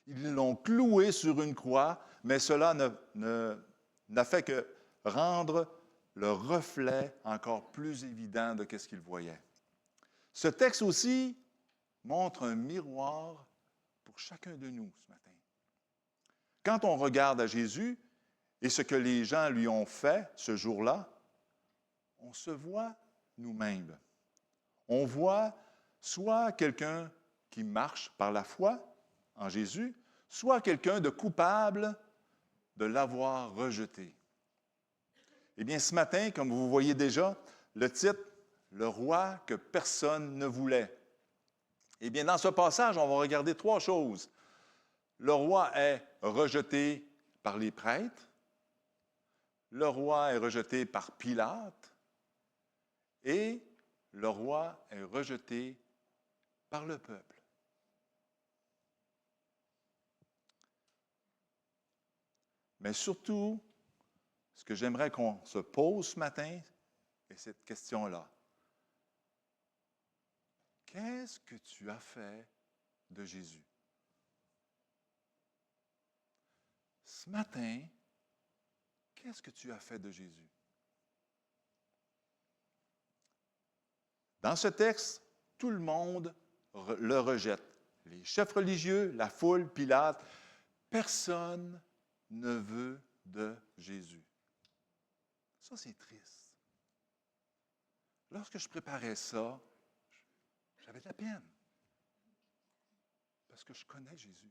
Ils l'ont cloué sur une croix, mais cela n'a fait que rendre le reflet encore plus évident de ce qu'ils voyaient. Ce texte aussi montre un miroir pour chacun de nous ce matin. Quand on regarde à Jésus et ce que les gens lui ont fait ce jour-là, on se voit nous-mêmes. On voit soit quelqu'un qui marche par la foi en Jésus, soit quelqu'un de coupable de l'avoir rejeté. Eh bien, ce matin, comme vous voyez déjà, le titre « Le roi que personne ne voulait ». Eh bien, dans ce passage, on va regarder 3 choses. Le roi est rejeté par les prêtres, le roi est rejeté par Pilate, et le roi est rejeté par le peuple. Mais surtout, ce que j'aimerais qu'on se pose ce matin, est cette question-là. Qu'est-ce que tu as fait de Jésus? Ce matin, qu'est-ce que tu as fait de Jésus? Dans ce texte, tout le monde le rejette. Les chefs religieux, la foule, Pilate, personne ne veut de Jésus. Ça, c'est triste. Lorsque je préparais ça, j'avais de la peine. Parce que je connais Jésus.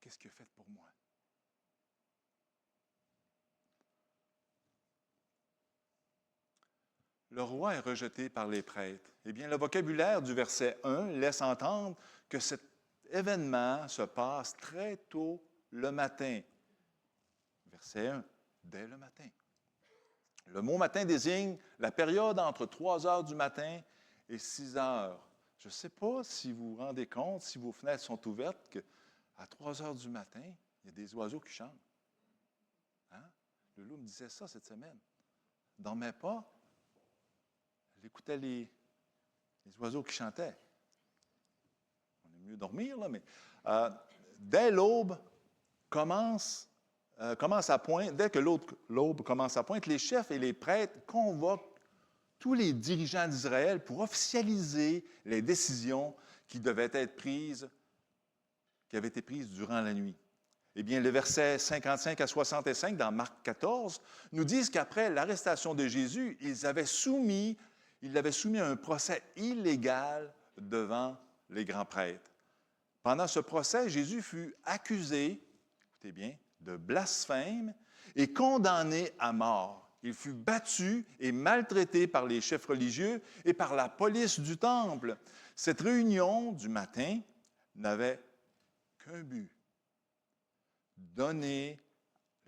Qu'est-ce qu'il a fait pour moi? Le roi est rejeté par les prêtres. Eh bien, le vocabulaire du verset 1 laisse entendre que cet événement se passe très tôt le matin. Verset 1, dès le matin. Le mot matin désigne la période entre 3 heures du matin et 6 heures. Je ne sais pas si vous vous rendez compte, si vos fenêtres sont ouvertes, qu'à 3 heures du matin, il y a des oiseaux qui chantent. Hein? Le loup me disait ça cette semaine. Il ne dormait pas. Il écoutait les oiseaux qui chantaient. On est mieux dormir, là, mais dès l'aube dès que l'aube commence à pointe, les chefs et les prêtres convoquent tous les dirigeants d'Israël pour officialiser les décisions qui devaient être prises, qui avaient été prises durant la nuit. Eh bien, les versets 55 à 65 dans Marc 14 nous disent qu'après l'arrestation de Jésus, ils l'avaient soumis à un procès illégal devant les grands prêtres. Pendant ce procès, Jésus fut accusé, écoutez bien, de blasphème et condamné à mort. Il fut battu et maltraité par les chefs religieux et par la police du temple. Cette réunion du matin n'avait qu'un but, donner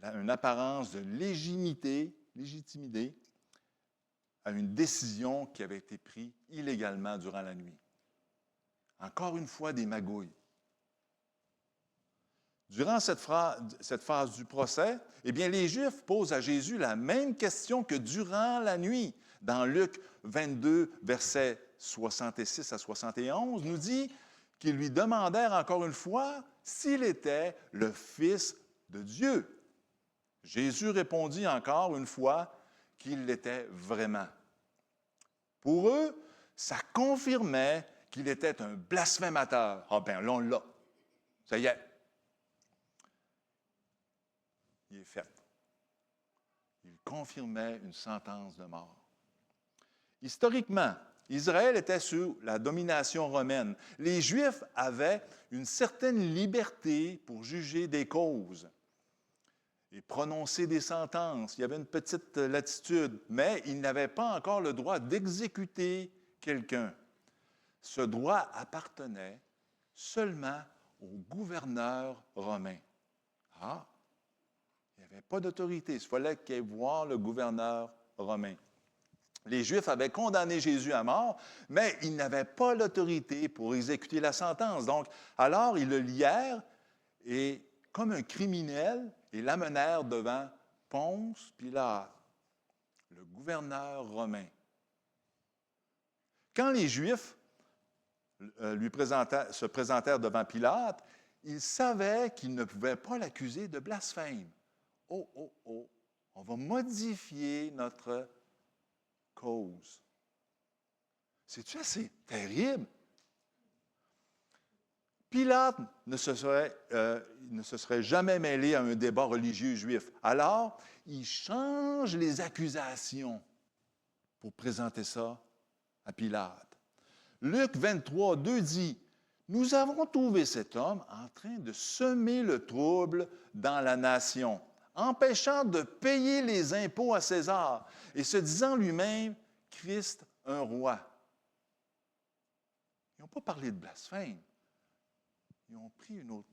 une apparence de légitimité à une décision qui avait été prise illégalement durant la nuit. Encore une fois, des magouilles. Durant cette phase du procès, eh bien, les Juifs posent à Jésus la même question que durant la nuit. Dans Luc 22, versets 66 à 71, nous dit qu'ils lui demandèrent encore une fois s'il était le Fils de Dieu. Jésus répondit encore une fois qu'il l'était vraiment. Pour eux, ça confirmait qu'il était un blasphémateur. Ah bien, là, on l'a. Ça y est. Il est fait. Il confirmait une sentence de mort. Historiquement, Israël était sous la domination romaine. Les Juifs avaient une certaine liberté pour juger des causes et prononcer des sentences. Il y avait une petite latitude, mais ils n'avaient pas encore le droit d'exécuter quelqu'un. Ce droit appartenait seulement au gouverneur romain. Ah! Il n'y avait pas d'autorité. Il fallait qu'il y ait voir le gouverneur romain. Les Juifs avaient condamné Jésus à mort, mais ils n'avaient pas l'autorité pour exécuter la sentence. Donc, alors, ils le lièrent et, comme un criminel, ils l'amenèrent devant Ponce Pilate, le gouverneur romain. Quand les Juifs se présentèrent devant Pilate, ils savaient qu'ils ne pouvaient pas l'accuser de blasphème. Oh, on va modifier notre cause. C'est-tu assez terrible? Pilate ne se serait jamais mêlé à un débat religieux juif. Alors, il change les accusations pour présenter ça à Pilate. Luc 23, 2 dit, « Nous avons trouvé cet homme en train de semer le trouble dans la nation, empêchant de payer les impôts à César et se disant lui-même, Christ, un roi. » Ils n'ont pas parlé de blasphème. Ils ont pris une autre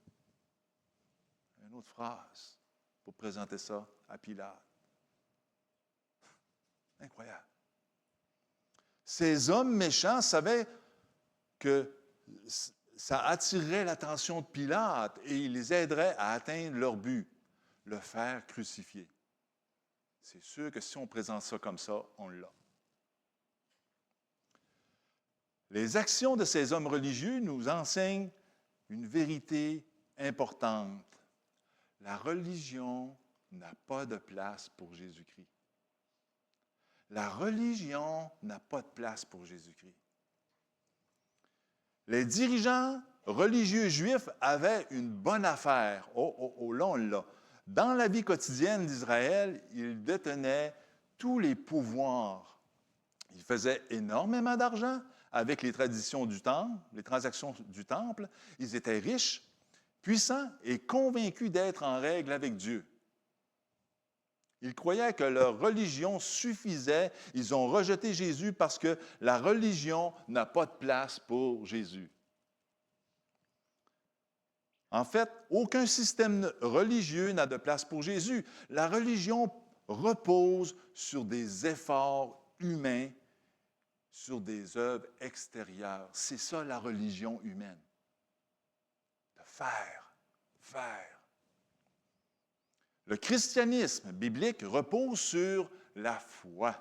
phrase pour présenter ça à Pilate. Incroyable. Ces hommes méchants savaient que ça attirerait l'attention de Pilate et il les aiderait à atteindre leur but, le faire crucifier. C'est sûr que si on présente ça comme ça, on l'a. Les actions de ces hommes religieux nous enseignent une vérité importante. La religion n'a pas de place pour Jésus-Christ. La religion n'a pas de place pour Jésus-Christ. Les dirigeants religieux juifs avaient une bonne affaire. Là, on l'a. Dans la vie quotidienne d'Israël, ils détenaient tous les pouvoirs. Ils faisaient énormément d'argent avec les traditions du temple, les transactions du temple. Ils étaient riches, puissants et convaincus d'être en règle avec Dieu. Ils croyaient que leur religion suffisait. Ils ont rejeté Jésus parce que la religion n'a pas de place pour Jésus. En fait, aucun système religieux n'a de place pour Jésus. La religion repose sur des efforts humains, sur des œuvres extérieures. C'est ça la religion humaine. De faire. Le christianisme biblique repose sur la foi.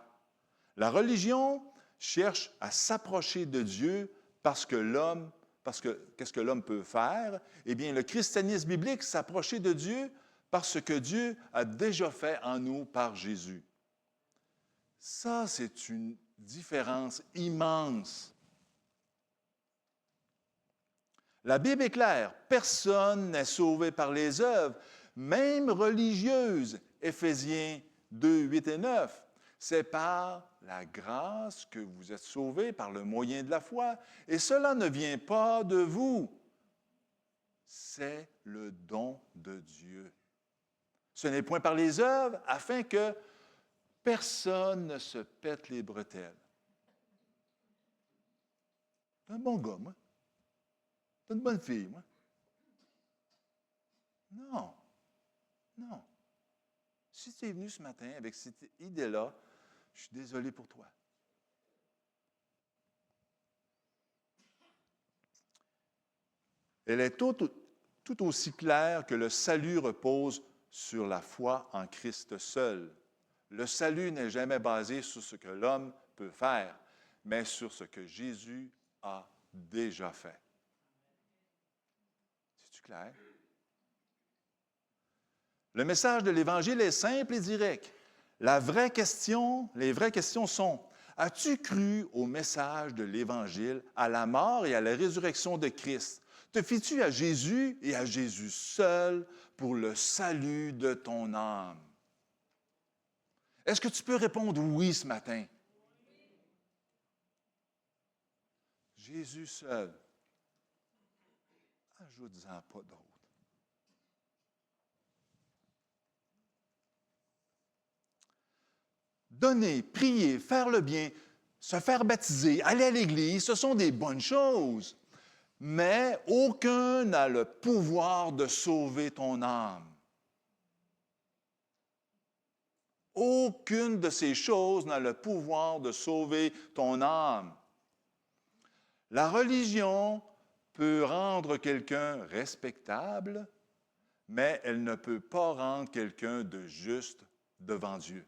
La religion cherche à s'approcher de Dieu parce que qu'est-ce que l'homme peut faire? Eh bien, le christianisme biblique s'approcher de Dieu parce que Dieu a déjà fait en nous par Jésus. Ça, c'est une différence immense. La Bible est claire, personne n'est sauvé par les œuvres, même religieuses. Éphésiens 2, 8 et 9. C'est par la grâce que vous êtes sauvés par le moyen de la foi. Et cela ne vient pas de vous. C'est le don de Dieu. Ce n'est point par les œuvres, afin que personne ne se pète les bretelles. T'es un bon gars, moi. T'es une bonne fille, moi. Non. Si tu es venu ce matin avec cette idée-là, je suis désolé pour toi. Elle est tout aussi claire que le salut repose sur la foi en Christ seul. Le salut n'est jamais basé sur ce que l'homme peut faire, mais sur ce que Jésus a déjà fait. C'est-tu clair? Le message de l'Évangile est simple et direct. Les vraies questions sont, as-tu cru au message de l'Évangile, à la mort et à la résurrection de Christ? Te fies-tu à Jésus et à Jésus seul pour le salut de ton âme? Est-ce que tu peux répondre oui ce matin? Jésus seul. Ajoute-en pas d'autre. Donner, prier, faire le bien, se faire baptiser, aller à l'Église, ce sont des bonnes choses. Mais aucun n'a le pouvoir de sauver ton âme. Aucune de ces choses n'a le pouvoir de sauver ton âme. La religion peut rendre quelqu'un respectable, mais elle ne peut pas rendre quelqu'un de juste devant Dieu.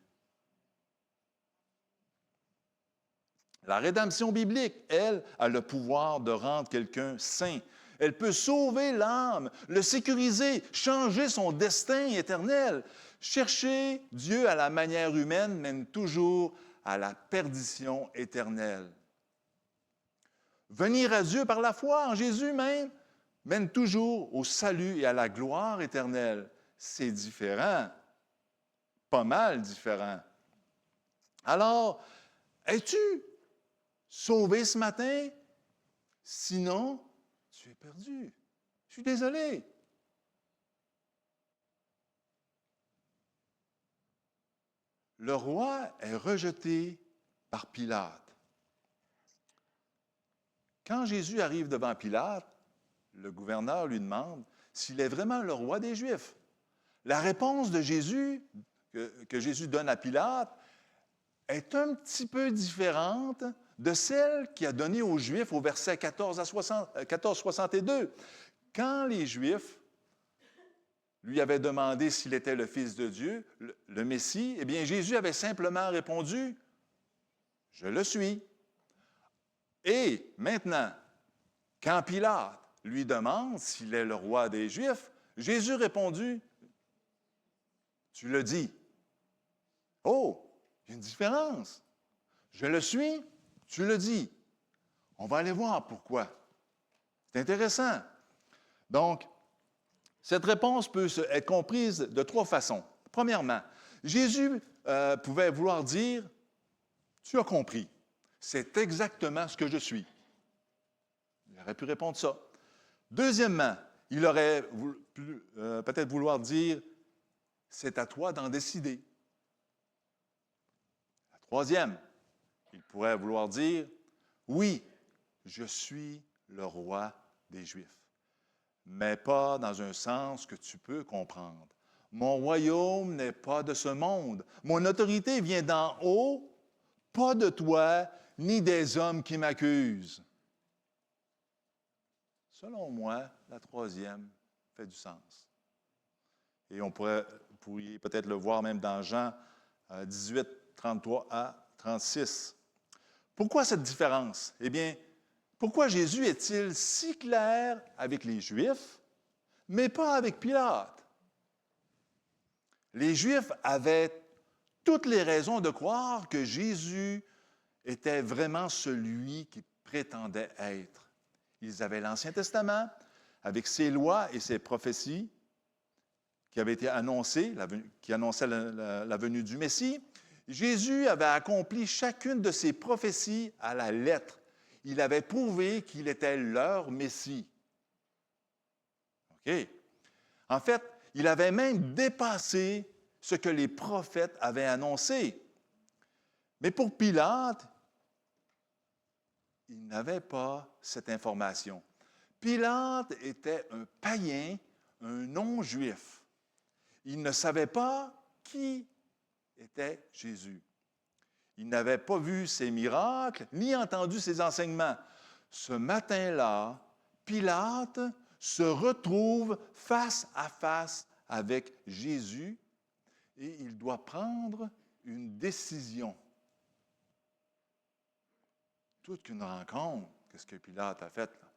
La rédemption biblique, elle, a le pouvoir de rendre quelqu'un saint. Elle peut sauver l'âme, le sécuriser, changer son destin éternel. Chercher Dieu à la manière humaine mène toujours à la perdition éternelle. Venir à Dieu par la foi en Jésus même mène toujours au salut et à la gloire éternelle. C'est différent, pas mal différent. Alors, es-tu sauvé ce matin? Sinon, tu es perdu. Je suis désolé. Le roi est rejeté par Pilate. Quand Jésus arrive devant Pilate, le gouverneur lui demande s'il est vraiment le roi des Juifs. La réponse de Jésus, que Jésus donne à Pilate, est un petit peu différente de celle qu'il a donnée aux Juifs au verset 14-62. Quand les Juifs lui avaient demandé s'il était le Fils de Dieu, le Messie, eh bien, Jésus avait simplement répondu, « Je le suis ». Et maintenant, quand Pilate lui demande s'il est le roi des Juifs, Jésus répondit, « Tu le dis. » Oh, il y a une différence. Je le suis, tu le dis. On va aller voir pourquoi. C'est intéressant. Donc, cette réponse peut être comprise de trois façons. Premièrement, Jésus pouvait vouloir dire, « Tu as compris, c'est exactement ce que je suis. » Il aurait pu répondre ça. Deuxièmement, il aurait pu peut-être vouloir dire, « C'est à toi d'en décider. » La troisième, il pourrait vouloir dire, « Oui, je suis le roi des Juifs, mais pas dans un sens que tu peux comprendre. Mon royaume n'est pas de ce monde. Mon autorité vient d'en haut, pas de toi, ni des hommes qui m'accusent. » Selon moi, la troisième fait du sens. Et vous pourriez peut-être le voir même dans Jean 18, 33 à 36. Pourquoi cette différence? Eh bien, pourquoi Jésus est-il si clair avec les Juifs, mais pas avec Pilate? Les Juifs avaient toutes les raisons de croire que Jésus était vraiment celui qu'il prétendait être. Ils avaient l'Ancien Testament avec ses lois et ses prophéties qui avaient été annoncées, qui annonçaient la venue du Messie. Jésus avait accompli chacune de ces prophéties à la lettre. Il avait prouvé qu'il était leur Messie. OK. En fait, il avait même dépassé ce que les prophètes avaient annoncé. Mais pour Pilate, il n'avait pas cette information. Pilate était un païen, un non-juif. Il ne savait pas qui était Jésus. Il n'avait pas vu ses miracles, ni entendu ses enseignements. Ce matin-là, Pilate se retrouve face à face avec Jésus et il doit prendre une décision. Toute qu'une rencontre, qu'est-ce que Pilate a fait là?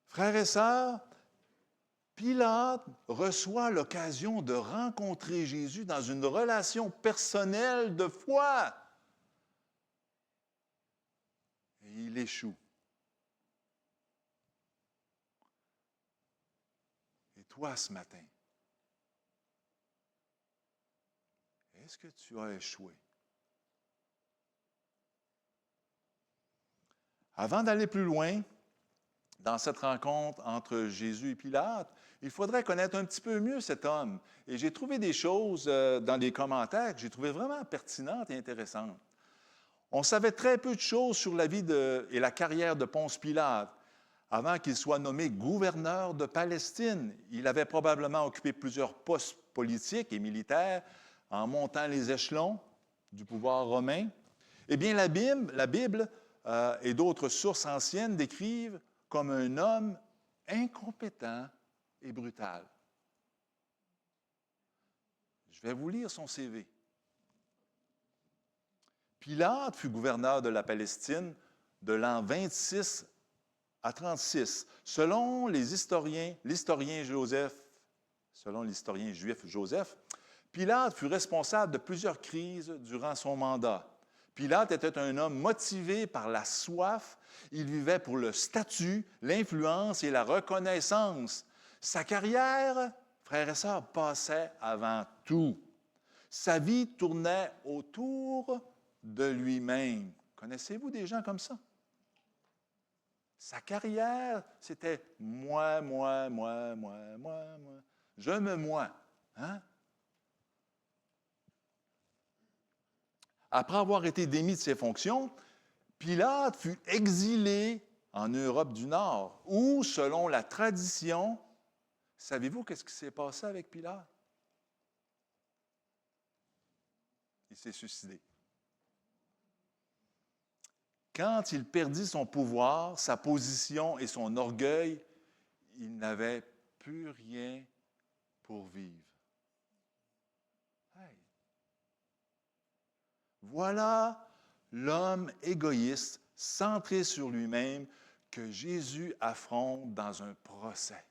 Frères et sœurs, Pilate reçoit l'occasion de rencontrer Jésus dans une relation personnelle de foi. Et il échoue. Et toi, ce matin, est-ce que tu as échoué? Avant d'aller plus loin dans cette rencontre entre Jésus et Pilate, il faudrait connaître un petit peu mieux cet homme. Et j'ai trouvé des choses dans les commentaires que j'ai trouvées vraiment pertinentes et intéressantes. On savait très peu de choses sur la vie et la carrière de Ponce Pilate avant qu'il soit nommé gouverneur de Palestine. Il avait probablement occupé plusieurs postes politiques et militaires en montant les échelons du pouvoir romain. Eh bien, la Bible et d'autres sources anciennes décrivent comme un homme incompétent et brutal. Je vais vous lire son CV. Pilate fut gouverneur de la Palestine de l'an 26 à 36. Selon l'historien juif Joseph, Pilate fut responsable de plusieurs crises durant son mandat. Pilate était un homme motivé par la soif. Il vivait pour le statut, l'influence et la reconnaissance. Sa carrière, frères et sœurs, passait avant tout. Sa vie tournait autour de lui-même. Connaissez-vous des gens comme ça? Sa carrière, c'était moi. Je me moi. Hein? Après avoir été démis de ses fonctions, Pilate fut exilé en Europe du Nord, où, selon la tradition, savez-vous qu'est-ce qui s'est passé avec Pilate? Il s'est suicidé. quand il perdit son pouvoir, sa position et son orgueil, il n'avait plus rien pour vivre. Hey. Voilà l'homme égoïste, centré sur lui-même, que Jésus affronte dans un procès.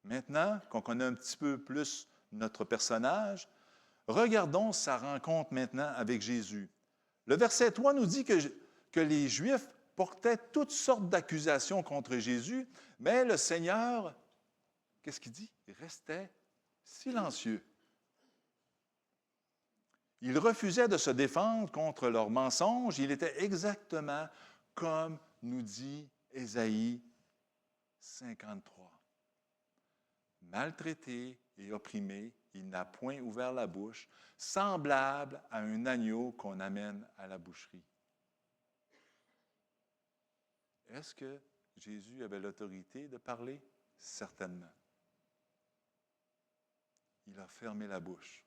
Maintenant qu'on connaît un petit peu plus notre personnage, regardons sa rencontre maintenant avec Jésus. Le verset 3 nous dit que les Juifs portaient toutes sortes d'accusations contre Jésus, mais le Seigneur, qu'est-ce qu'il dit? Il restait silencieux. Il refusait de se défendre contre leurs mensonges. Il était exactement comme nous dit Ésaïe 53. Maltraité et opprimé, il n'a point ouvert la bouche, semblable à un agneau qu'on amène à la boucherie. Est-ce que Jésus avait l'autorité de parler? Certainement. Il a fermé la bouche.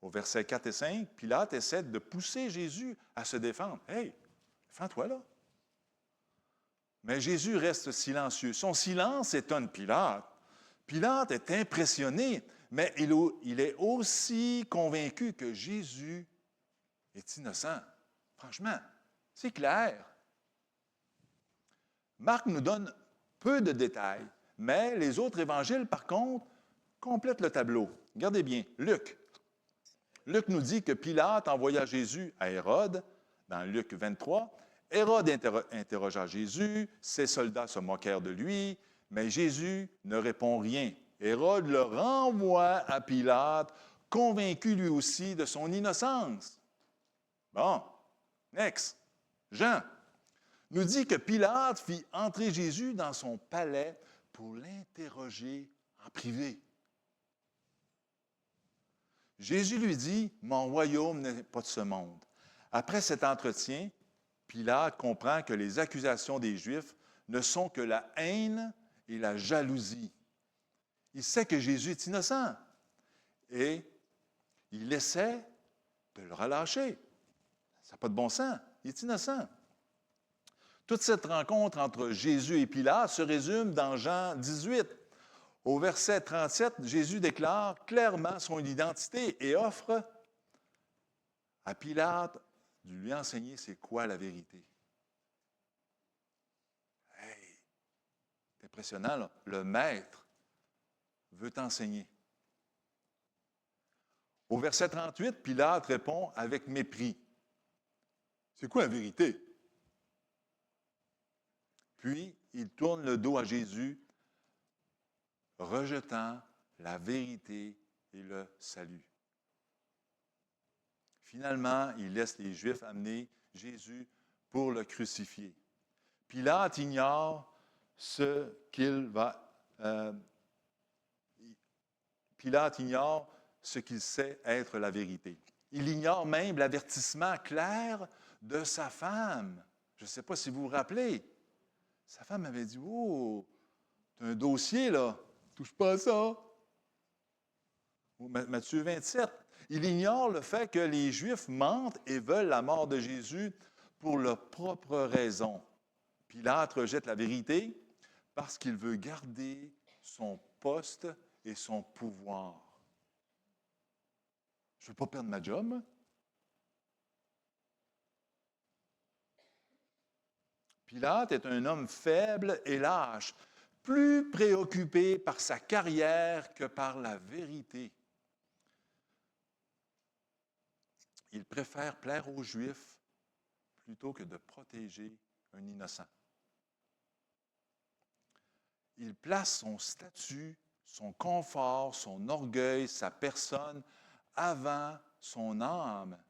Au verset 4 et 5, Pilate essaie de pousser Jésus à se défendre. « Hey, défends-toi là! » Mais Jésus reste silencieux. Son silence étonne Pilate. Pilate est impressionné, mais il est aussi convaincu que Jésus est innocent. Franchement, c'est clair. Marc nous donne peu de détails, mais les autres évangiles, par contre, complètent le tableau. Regardez bien, Luc. Luc nous dit que Pilate envoya Jésus à Hérode, dans Luc 23. Hérode interrogea Jésus, ses soldats se moquèrent de lui, mais Jésus ne répond rien. Hérode le renvoie à Pilate, convaincu lui aussi de son innocence. Bon, next. Jean nous dit que Pilate fit entrer Jésus dans son palais pour l'interroger en privé. Jésus lui dit, « Mon royaume n'est pas de ce monde. » Après cet entretien, Pilate comprend que les accusations des Juifs ne sont que la haine et la jalousie. Il sait que Jésus est innocent et il essaie de le relâcher. Ça n'a pas de bon sens. Il est innocent. Toute cette rencontre entre Jésus et Pilate se résume dans Jean 18. Au verset 37, Jésus déclare clairement son identité et offre à Pilate de lui enseigner c'est quoi la vérité. Hey, c'est impressionnant, là. Le maître veut t'enseigner. Au verset 38, Pilate répond avec mépris. C'est quoi la vérité? Puis, il tourne le dos à Jésus, rejetant la vérité et le salut. Finalement, il laisse les Juifs amener Jésus pour le crucifier. Pilate ignore ce qu'il sait être la vérité. Il ignore même l'avertissement clair de sa femme. Je ne sais pas si vous vous rappelez. Sa femme avait dit, « Oh, tu as un dossier là, touche pas à ça. » Matthieu 27. Il ignore le fait que les Juifs mentent et veulent la mort de Jésus pour leurs propres raisons. Pilate rejette la vérité parce qu'il veut garder son poste et son pouvoir. Je ne veux pas perdre ma job. Pilate est un homme faible et lâche, plus préoccupé par sa carrière que par la vérité. Il préfère plaire aux Juifs plutôt que de protéger un innocent. Il place son statut, son confort, son orgueil, sa personne avant son âme.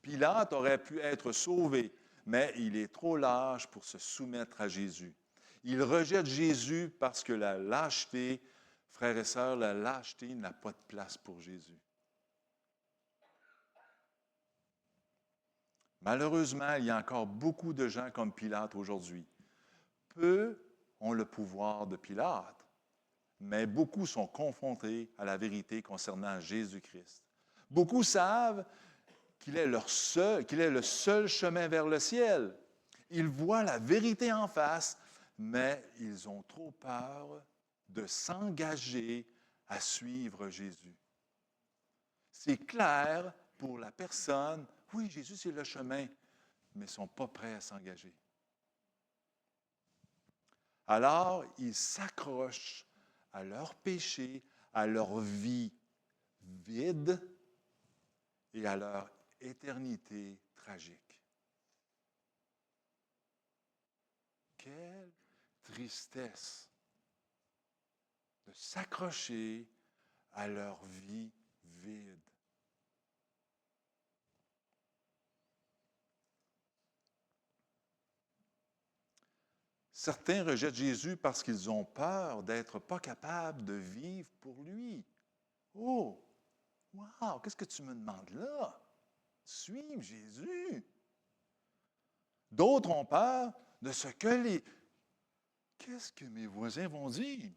Pilate aurait pu être sauvé, mais il est trop lâche pour se soumettre à Jésus. Il rejette Jésus parce que la lâcheté, frères et sœurs, la lâcheté n'a pas de place pour Jésus. Malheureusement, il y a encore beaucoup de gens comme Pilate aujourd'hui. Peu ont le pouvoir de Pilate, mais beaucoup sont confrontés à la vérité concernant Jésus-Christ. Beaucoup savent qu'il est le seul chemin vers le ciel. Ils voient la vérité en face, mais ils ont trop peur de s'engager à suivre Jésus. C'est clair pour la personne, oui, Jésus c'est le chemin, mais ils ne sont pas prêts à s'engager. Alors, ils s'accrochent à leur péché, à leur vie vide et à leur éternité tragique. Quelle tristesse de s'accrocher à leur vie vide. Certains rejettent Jésus parce qu'ils ont peur d'être pas capables de vivre pour lui. Oh, wow, qu'est-ce que tu me demandes là? Suivre Jésus. D'autres ont peur de ce que les... Qu'est-ce que mes voisins vont dire?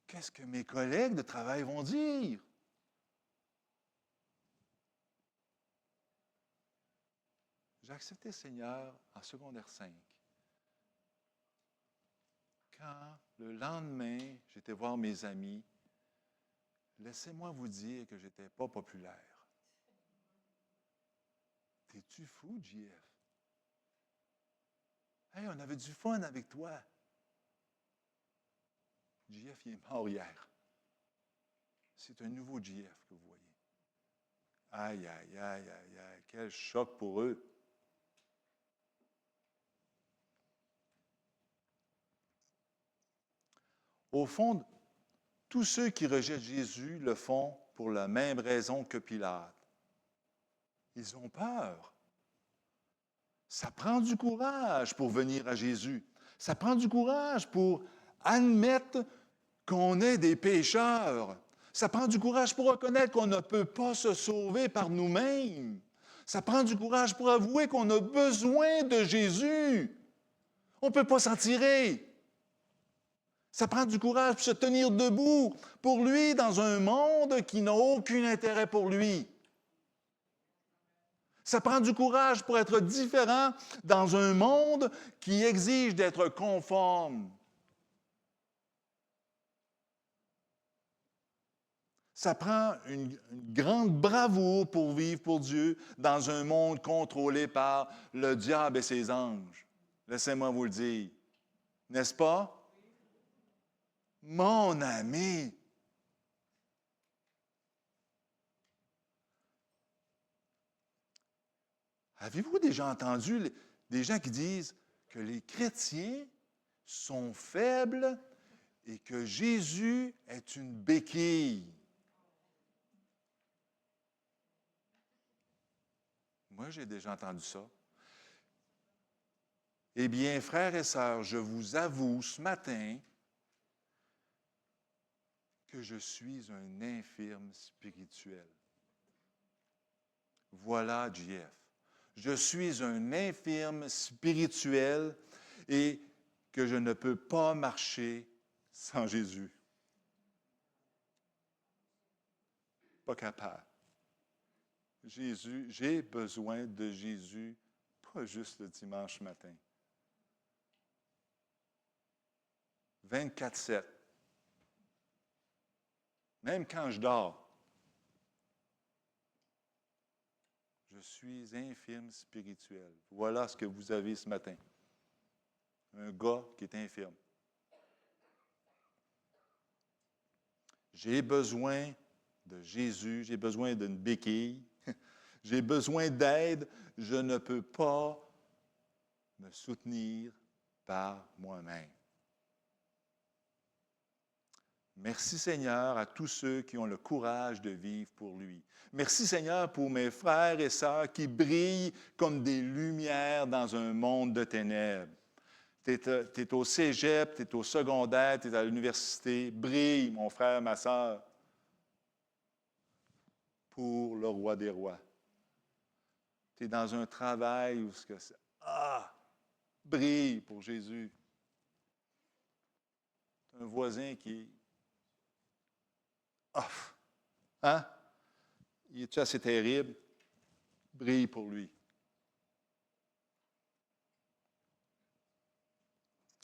Qu'est-ce que mes collègues de travail vont dire? J'ai accepté le Seigneur en secondaire 5. Quand, le lendemain, j'étais voir mes amis, laissez-moi vous dire que je n'étais pas populaire. T'es-tu fou, JF? Hey, on avait du fun avec toi. JF, il est mort hier. C'est un nouveau JF que vous voyez. Aïe, aïe, aïe, aïe, aïe, quel choc pour eux. Au fond, tous ceux qui rejettent Jésus le font pour la même raison que Pilate. Ils ont peur. Ça prend du courage pour venir à Jésus. Ça prend du courage pour admettre qu'on est des pécheurs. Ça prend du courage pour reconnaître qu'on ne peut pas se sauver par nous-mêmes. Ça prend du courage pour avouer qu'on a besoin de Jésus. On ne peut pas s'en tirer. Ça prend du courage pour se tenir debout pour lui dans un monde qui n'a aucun intérêt pour lui. Ça prend du courage pour être différent dans un monde qui exige d'être conforme. Ça prend une grande bravoure pour vivre pour Dieu dans un monde contrôlé par le diable et ses anges. Laissez-moi vous le dire. N'est-ce pas? Mon ami, avez-vous déjà entendu des gens qui disent que les chrétiens sont faibles et que Jésus est une béquille? Moi, j'ai déjà entendu ça. Eh bien, frères et sœurs, je vous avoue ce matin que je suis un infirme spirituel. Voilà, JF. Je suis un infirme spirituel et que je ne peux pas marcher sans Jésus. Pas capable. Jésus, j'ai besoin de Jésus, pas juste le dimanche matin. 24/7. Même quand je dors. Je suis infirme spirituel. Voilà ce que vous avez ce matin. Un gars qui est infirme. J'ai besoin de Jésus, j'ai besoin d'une béquille, j'ai besoin d'aide, je ne peux pas me soutenir par moi-même. Merci Seigneur à tous ceux qui ont le courage de vivre pour lui. Merci Seigneur pour mes frères et sœurs qui brillent comme des lumières dans un monde de ténèbres. Tu es au cégep, tu es au secondaire, tu es à l'université. Brille, mon frère, ma sœur, pour le roi des rois. Tu es dans un travail où c'est... brille pour Jésus. un voisin qui... Ah! Hein? Il est assez terrible? Brille pour lui.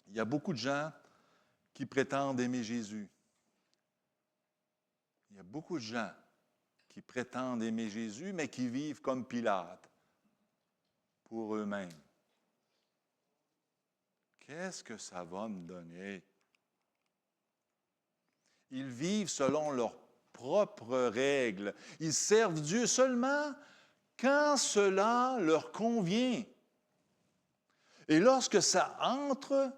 Il y a beaucoup de gens qui prétendent aimer Jésus. Il y a beaucoup de gens qui prétendent aimer Jésus, mais qui vivent comme Pilate, pour eux-mêmes. Qu'est-ce que ça va me donner? Ils vivent selon leurs propres règles. Ils servent Dieu seulement quand cela leur convient. Et lorsque ça entre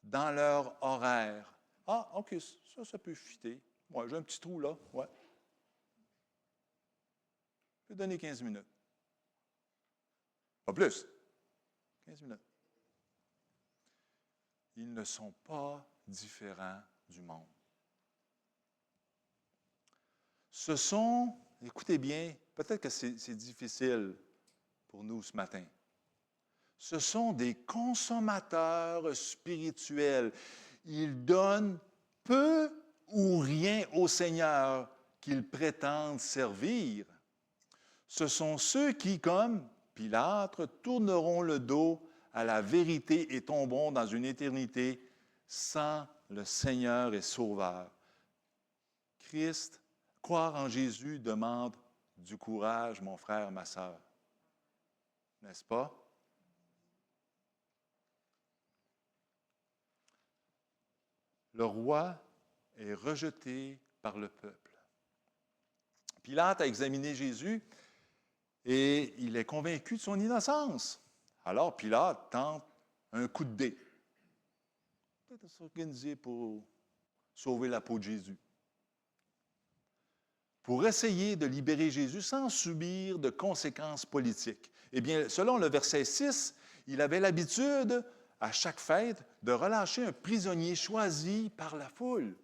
dans leur horaire, ah, OK, ça peut fitter. Ouais, j'ai un petit trou là, ouais. Je peux donner 15 minutes. Pas plus. 15 minutes. Ils ne sont pas différents du monde. Ce sont, écoutez bien, peut-être que c'est difficile pour nous ce matin. Ce sont des consommateurs spirituels. Ils donnent peu ou rien au Seigneur qu'ils prétendent servir. Ce sont ceux qui, comme Pilate, tourneront le dos à la vérité et tomberont dans une éternité sans le Seigneur et Sauveur. Christ, croire en Jésus demande du courage, mon frère, ma sœur. N'est-ce pas? Le roi est rejeté par le peuple. Pilate a examiné Jésus et il est convaincu de son innocence. Alors Pilate tente un coup de dé. Peut-être s'organiser pour sauver la peau de Jésus. Pour essayer de libérer Jésus sans subir de conséquences politiques. Eh bien, selon le verset 6, il avait l'habitude, à chaque fête, de relâcher un prisonnier choisi par la foule.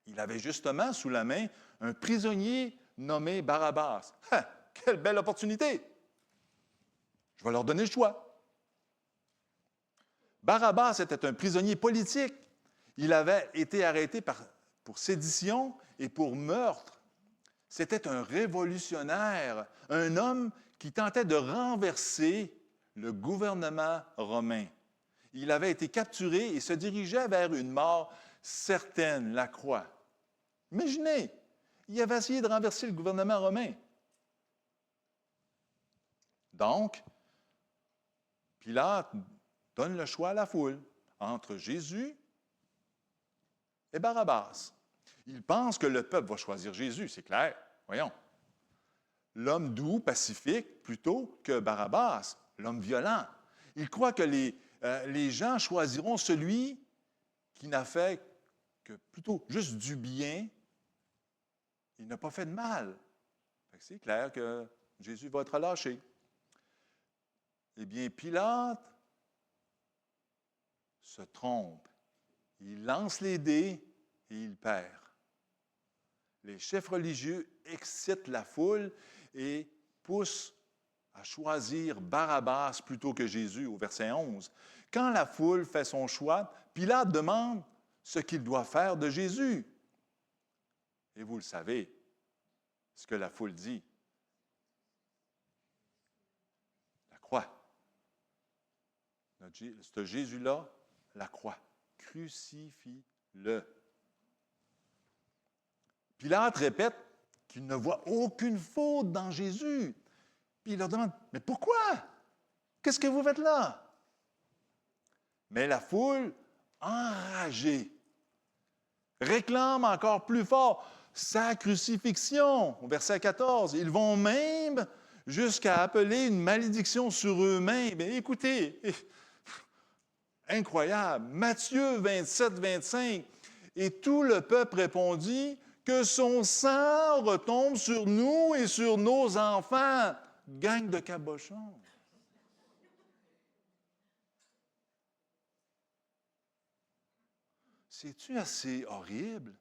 Il avait justement sous la main un prisonnier nommé Barabbas. Ah, quelle belle opportunité! Je vais leur donner le choix. Barabbas était un prisonnier politique. Il avait été arrêté pour sédition et pour meurtre. C'était un révolutionnaire, un homme qui tentait de renverser le gouvernement romain. Il avait été capturé et se dirigeait vers une mort certaine, la croix. Imaginez, il avait essayé de renverser le gouvernement romain. Donc, Pilate donne le choix à la foule entre Jésus et Barabbas. Il pense que le peuple va choisir Jésus, c'est clair. Voyons. L'homme doux, pacifique, plutôt que Barabbas, l'homme violent. Il croit que les gens choisiront celui qui n'a fait que plutôt juste du bien. Il n'a pas fait de mal. C'est clair que Jésus va être relâché. Eh bien, Pilate se trompe. Il lance les dés et il perd. Les chefs religieux excitent la foule et poussent à choisir Barabbas plutôt que Jésus, au verset 11. Quand la foule fait son choix, Pilate demande ce qu'il doit faire de Jésus. Et vous le savez, ce que la foule dit. La croix. Ce Jésus-là, la croix. Crucifie-le. Pilate répète qu'il ne voit aucune faute dans Jésus. Puis il leur demande, mais pourquoi? Qu'est-ce que vous faites là? Mais la foule, enragée, réclame encore plus fort sa crucifixion. Au verset 14, ils vont même jusqu'à appeler une malédiction sur eux-mêmes. Mais écoutez, incroyable. Matthieu 27, 25. Et tout le peuple répondit, que son sang retombe sur nous et sur nos enfants. Gang de cabochons. C'est-tu assez horrible?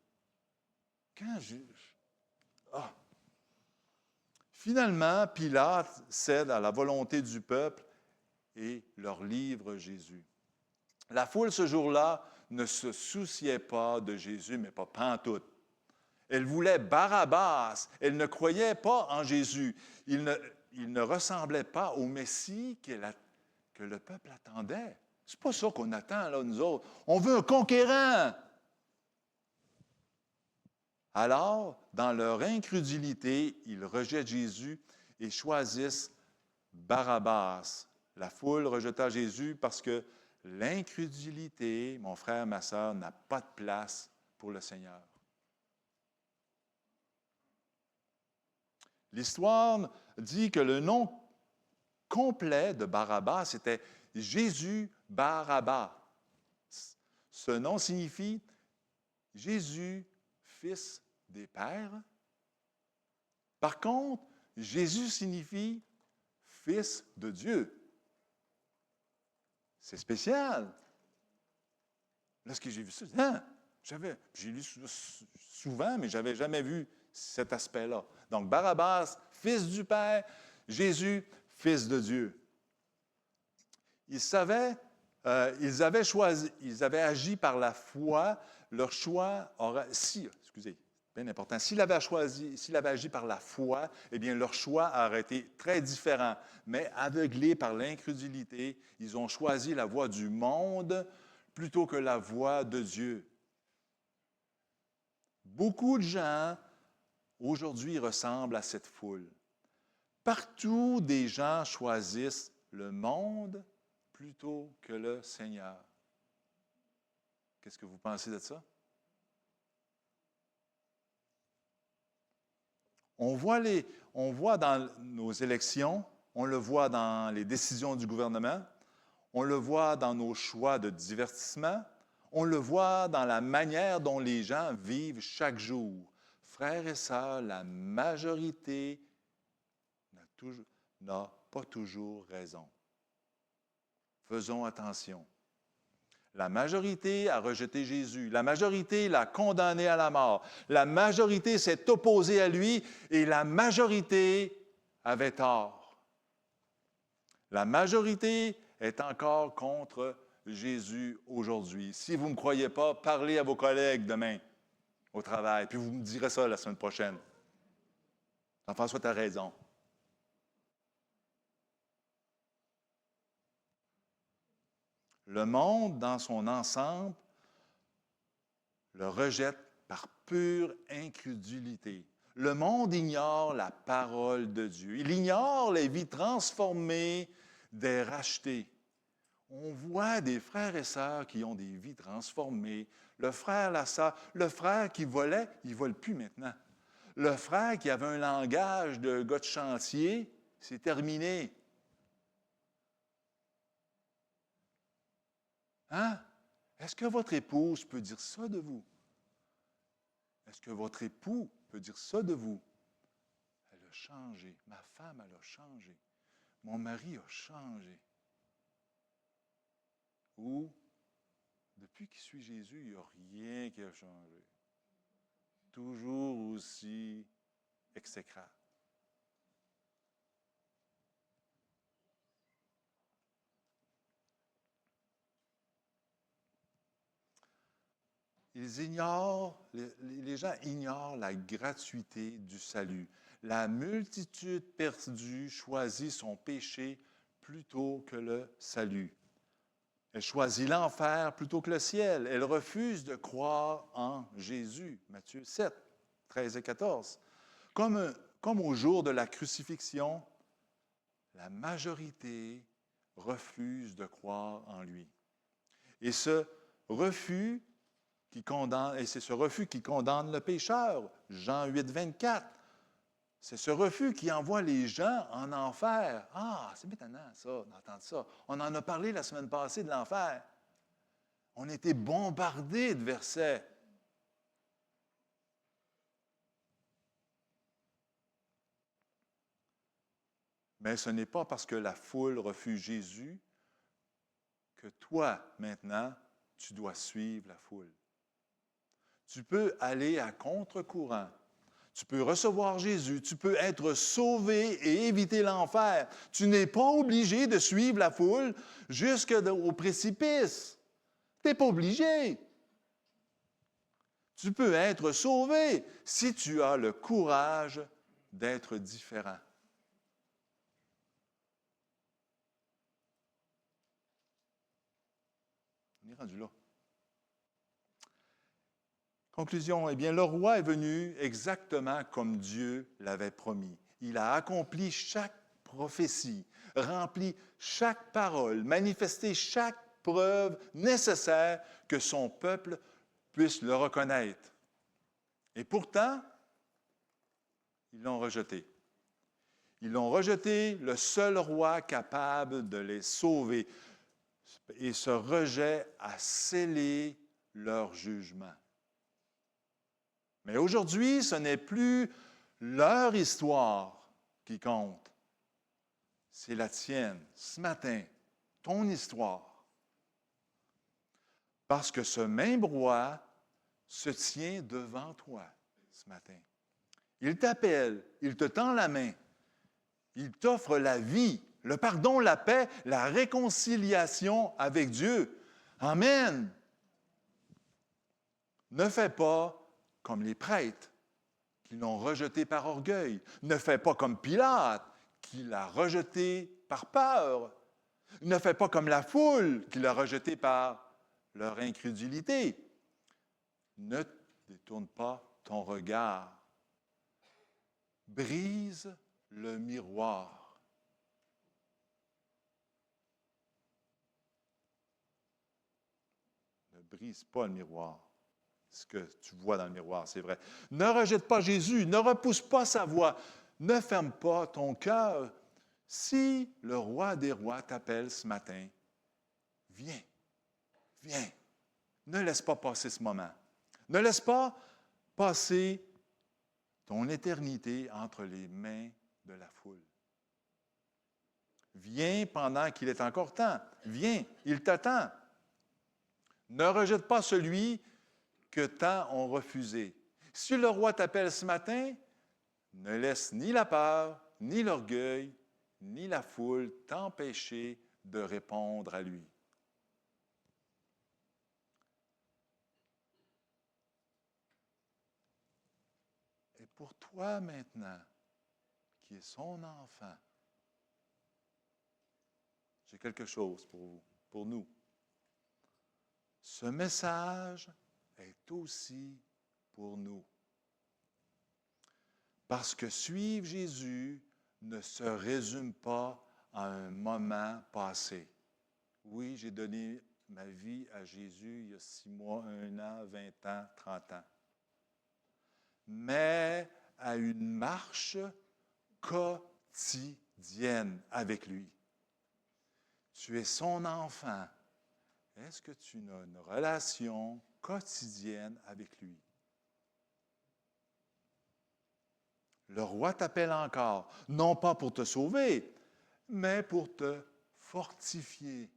Finalement, Pilate cède à la volonté du peuple et leur livre Jésus. La foule, ce jour-là, ne se souciait pas de Jésus, mais pas pantoute. Elle voulait Barabbas. Elle ne croyait pas en Jésus. Il ne ressemblait pas au Messie que le peuple attendait. C'est pas ça qu'on attend, là, nous autres. On veut un conquérant. Alors, dans leur incrédulité, ils rejettent Jésus et choisissent Barabbas. La foule rejeta Jésus parce que l'incrédulité, mon frère, ma sœur, n'a pas de place pour le Seigneur. L'histoire dit que le nom complet de Barabbas était Jésus Barabbas. Ce nom signifie Jésus, fils des pères. Par contre, Jésus signifie fils de Dieu. C'est spécial. Lorsque j'ai vu ça, j'ai lu souvent, mais je n'avais jamais vu cet aspect-là. Donc, Barabbas, fils du Père, Jésus, fils de Dieu. Ils avaient agi par la foi, leur choix aurait... bien important. S'il avait agi par la foi, eh bien, leur choix aurait été très différent. Mais aveuglés par l'incrédulité, ils ont choisi la voie du monde plutôt que la voie de Dieu. Beaucoup de gens, aujourd'hui, ressemblent à cette foule. Partout, des gens choisissent le monde plutôt que le Seigneur. Qu'est-ce que vous pensez de ça? On voit dans nos élections, on le voit dans les décisions du gouvernement, on le voit dans nos choix de divertissement, on le voit dans la manière dont les gens vivent chaque jour. Frères et sœurs, la majorité n'a pas toujours raison. Faisons attention. La majorité a rejeté Jésus. La majorité l'a condamné à la mort. La majorité s'est opposée à lui et la majorité avait tort. La majorité est encore contre Jésus aujourd'hui. Si vous ne me croyez pas, parlez à vos collègues demain au travail, puis vous me direz ça la semaine prochaine. Jean-François, tu as raison. Le monde, dans son ensemble, le rejette par pure incrédulité. Le monde ignore la parole de Dieu. Il ignore les vies transformées des rachetés. On voit des frères et sœurs qui ont des vies transformées. Le frère, la sœur, le frère qui volait, il ne vole plus maintenant. Le frère qui avait un langage de gars de chantier, c'est terminé. Hein? Est-ce que votre épouse peut dire ça de vous? Est-ce que votre époux peut dire ça de vous? Elle a changé. Ma femme, elle a changé. Mon mari a changé. Ou, depuis qu'il suit Jésus, il n'y a rien qui a changé. Toujours aussi exécrable. Les gens ignorent la gratuité du salut. La multitude perdue choisit son péché plutôt que le salut. Elle choisit l'enfer plutôt que le ciel. Elle refuse de croire en Jésus. Matthieu 7, 13 et 14. Comme au jour de la crucifixion, la majorité refuse de croire en lui. Et c'est ce refus qui condamne le pécheur. Jean 8, 24. C'est ce refus qui envoie les gens en enfer. Ah, c'est étonnant, ça, d'entendre ça. On en a parlé la semaine passée de l'enfer. On était bombardés de versets. Mais ce n'est pas parce que la foule refuse Jésus que toi, maintenant, tu dois suivre la foule. Tu peux aller à contre-courant. Tu peux recevoir Jésus, tu peux être sauvé et éviter l'enfer. Tu n'es pas obligé de suivre la foule jusqu'au précipice. Tu n'es pas obligé. Tu peux être sauvé si tu as le courage d'être différent. On est rendu là. Conclusion, eh bien, le roi est venu exactement comme Dieu l'avait promis. Il a accompli chaque prophétie, rempli chaque parole, manifesté chaque preuve nécessaire que son peuple puisse le reconnaître. Et pourtant, ils l'ont rejeté. Ils l'ont rejeté, le seul roi capable de les sauver. Et ce rejet a scellé leur jugement. Mais aujourd'hui, ce n'est plus leur histoire qui compte. C'est la tienne, ce matin, ton histoire. Parce que ce même roi se tient devant toi ce matin. Il t'appelle, il te tend la main, il t'offre la vie, le pardon, la paix, la réconciliation avec Dieu. Amen. Ne fais pas comme les prêtres qui l'ont rejeté par orgueil. Ne fais pas comme Pilate qui l'a rejeté par peur. Ne fais pas comme la foule qui l'a rejeté par leur incrédulité. Ne détourne pas ton regard. Brise le miroir. Ne brise pas le miroir. Ce que tu vois dans le miroir, c'est vrai. Ne rejette pas Jésus, ne repousse pas sa voix, ne ferme pas ton cœur. Si le roi des rois t'appelle ce matin, viens, viens. Ne laisse pas passer ce moment. Ne laisse pas passer ton éternité entre les mains de la foule. Viens pendant qu'il est encore temps. Viens, il t'attend. Ne rejette pas celui que tant ont refusé. Si le roi t'appelle ce matin, ne laisse ni la peur, ni l'orgueil, ni la foule t'empêcher de répondre à lui. Et pour toi maintenant, qui es son enfant, j'ai quelque chose pour vous, pour nous. Ce message est aussi pour nous. Parce que suivre Jésus ne se résume pas à un moment passé. Oui, j'ai donné ma vie à Jésus il y a 6 mois, 1 an, 20 ans, 30 ans. Mais à une marche quotidienne avec lui. Tu es son enfant. Est-ce que tu as une relation quotidienne avec lui? Le roi t'appelle encore, non pas pour te sauver, mais pour te fortifier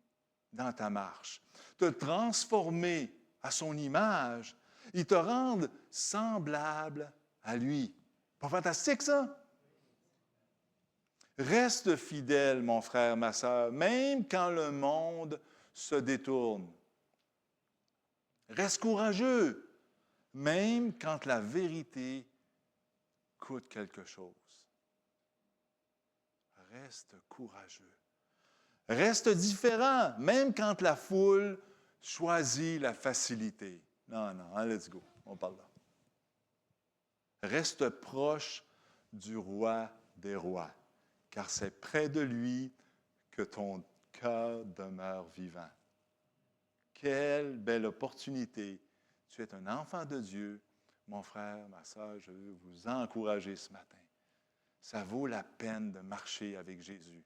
dans ta marche, te transformer à son image et te rendre semblable à lui. Pas fantastique, ça? Reste fidèle, mon frère, ma sœur, même quand le monde se détourne. Reste courageux, même quand la vérité coûte quelque chose. Reste courageux. Reste différent, même quand la foule choisit la facilité. Non, let's go, on parle là. Reste proche du roi des rois, car c'est près de lui que ton cœur demeure vivant. Quelle belle opportunité. Tu es un enfant de Dieu. Mon frère, ma sœur, je veux vous encourager ce matin. Ça vaut la peine de marcher avec Jésus.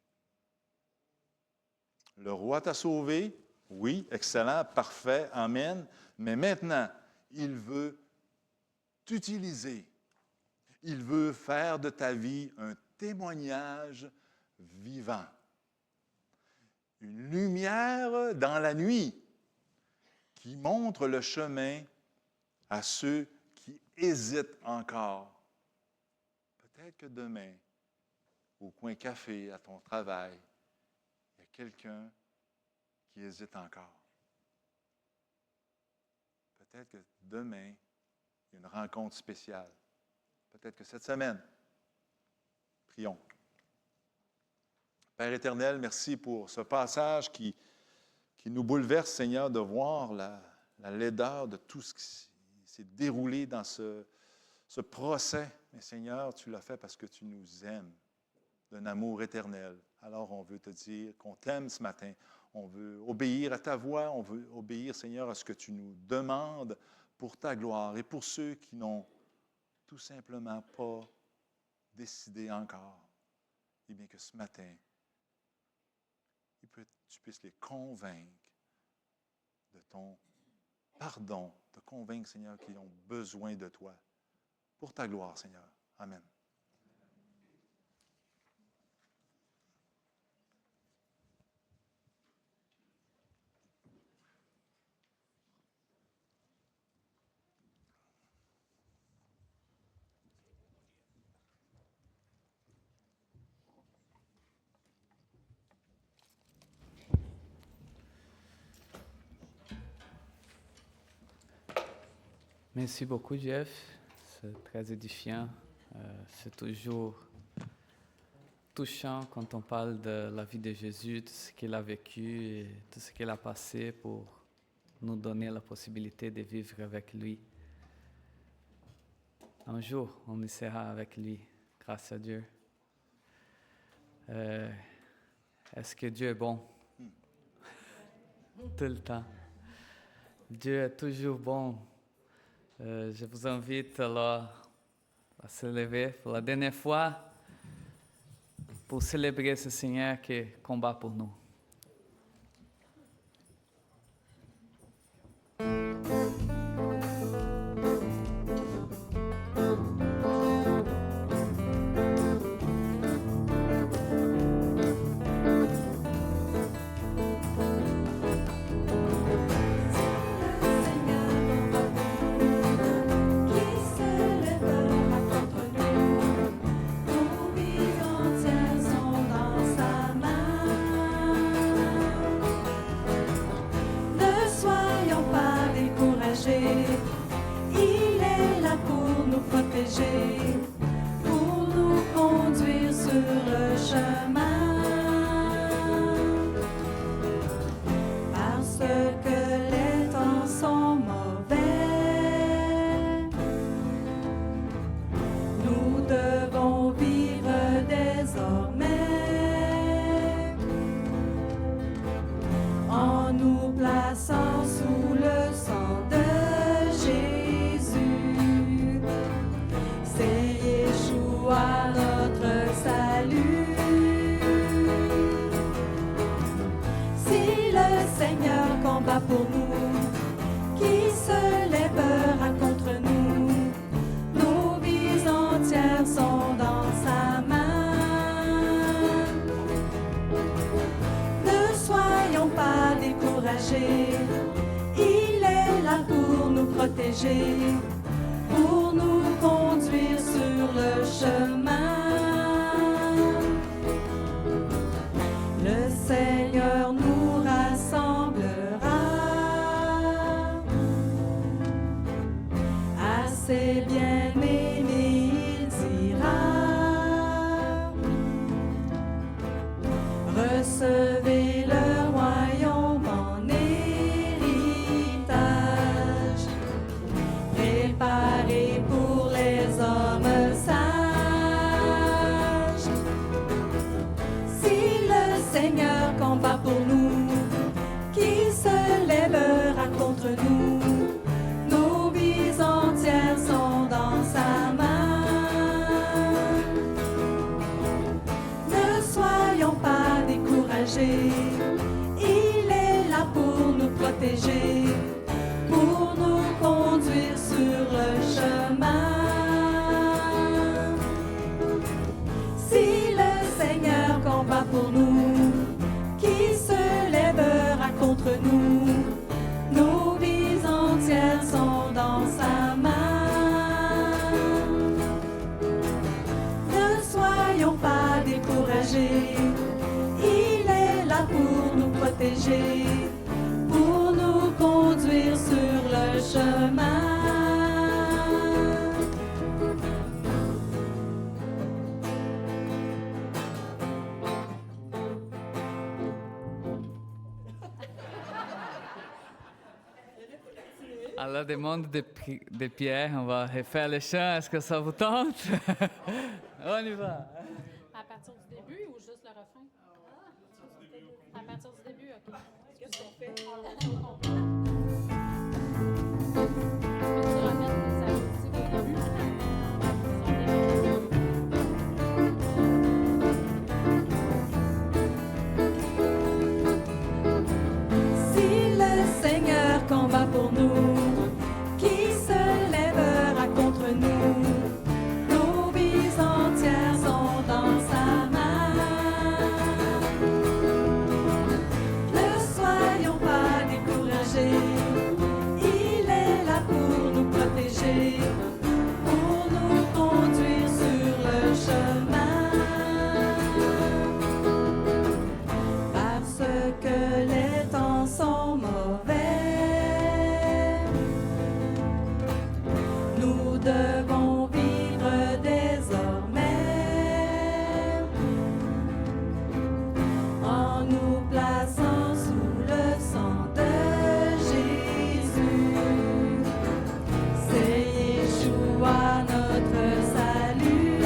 Le roi t'a sauvé. Oui, excellent, parfait, amen. Mais maintenant, il veut t'utiliser. Il veut faire de ta vie un témoignage vivant. Une lumière dans la nuit qui montre le chemin à ceux qui hésitent encore. Peut-être que demain, au coin café, à ton travail, il y a quelqu'un qui hésite encore. Peut-être que demain, il y a une rencontre spéciale. Peut-être que cette semaine. Prions. Père éternel, merci pour ce passage qui nous bouleverse, Seigneur, de voir la laideur de tout ce qui s'est déroulé dans ce procès. Mais Seigneur, tu l'as fait parce que tu nous aimes d'un amour éternel. Alors on veut te dire qu'on t'aime ce matin. On veut obéir à ta voix. On veut obéir, Seigneur, à ce que tu nous demandes pour ta gloire. Et pour ceux qui n'ont tout simplement pas décidé encore, eh bien que ce matin, tu puisses les convaincre de ton pardon, te convaincre, Seigneur, qu'ils ont besoin de toi. Pour ta gloire, Seigneur. Amen. Merci beaucoup, Jeff. C'est très édifiant. C'est toujours touchant quand on parle de la vie de Jésus, de ce qu'il a vécu et de ce qu'il a passé pour nous donner la possibilité de vivre avec lui. Un jour, on y sera avec lui, grâce à Dieu. Est-ce que Dieu est bon? Tout le temps. Dieu est toujours bon. Je vous invite alors à se lever pour la dernière fois pour célébrer ce Seigneur qui combat pour nous. Pour nous conduire sur le chemin, parce que les temps sont mauvais, nous devons vivre désormais en nous plaçant sous le sang de notre salut. Si le Seigneur combat pour nous, qui se lèvera contre nous? Nos vies entières sont dans sa main. Ne soyons pas découragés, il est là pour nous protéger, pour nous conduire sur le chemin. Le Seigneur nous rassemblera à ses bien-aimés, il dira: recevez le royaume en héritage, préparé pour les hommes sages. Si le Seigneur combat pour nous, qui se lèvera contre nous? Nos vies entières sont dans sa main. Ne soyons pas découragés, il est là pour nous protéger, pour nous conduire sur le chemin. Si le Seigneur combat pour nous, qui se lèvera contre nous? Nos vies entières sont dans sa main. Ne soyons pas découragés, il est là pour nous protéger, pour nous conduire sur le chemin. À la demande de Pierre, on va refaire le chant. Est-ce que ça vous tente? On y va. À partir du début ou juste le refrain? À partir du début, OK. Qu'est-ce qu'on fait? Peux-tu remettre les applaudissements au début? Si le Seigneur combat pour nous, qui se lèvera contre nous? Nos vies entières sont dans sa main. Ne soyons pas découragés, il est là pour nous protéger, pour nous conduire sur le chemin. Parce que les temps sont mauvais, nous devons vivre désormais en nous plaçant sous le sang de Jésus. C'est Yeshua notre salut.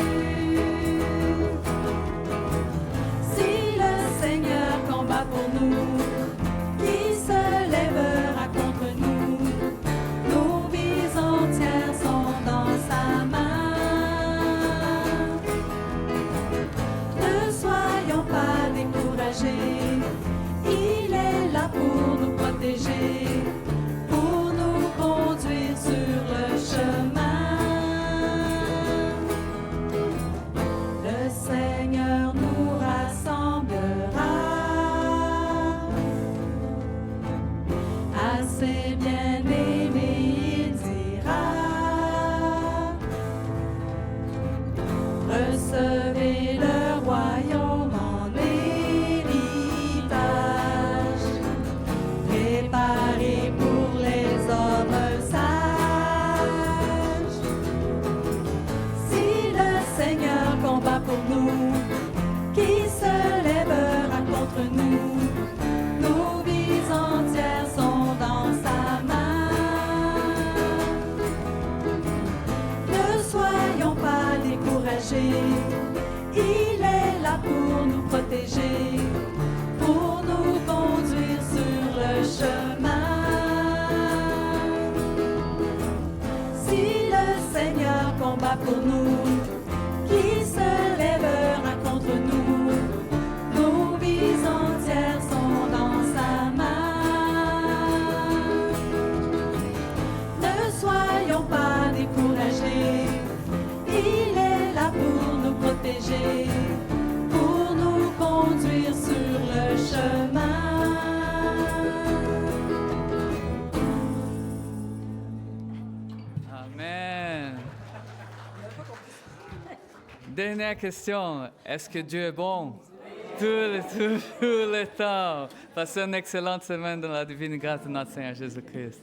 Si le Seigneur combat pour nous, qui se lèvera contre nous? Nos vies entières sont dans sa main. Ne soyons pas découragés, il est là pour nous protéger, pour nous conduire sur le chemin. Le Seigneur nous rassemblera à ses bien-aimés, il dira: recevez le royaume en héritage, préparé pour les hommes sages. Si le Seigneur combat pour nous, qui se lèvera contre nous? Nos vies entières sont dans sa main. Ne soyons pas découragés, il est là pour nous protéger, pour nous conduire sur le chemin. Si le Seigneur combat pour nous, qui se lèvera contre nous? Nos vies entières sont dans sa main. Ne soyons pas découragés, il est là pour nous protéger, pour nous conduire sur le chemin. Amen. Dernière question. Est-ce que Dieu est bon? Tout le temps. Passez une excellente semaine dans la divine grâce de notre Seigneur Jésus-Christ.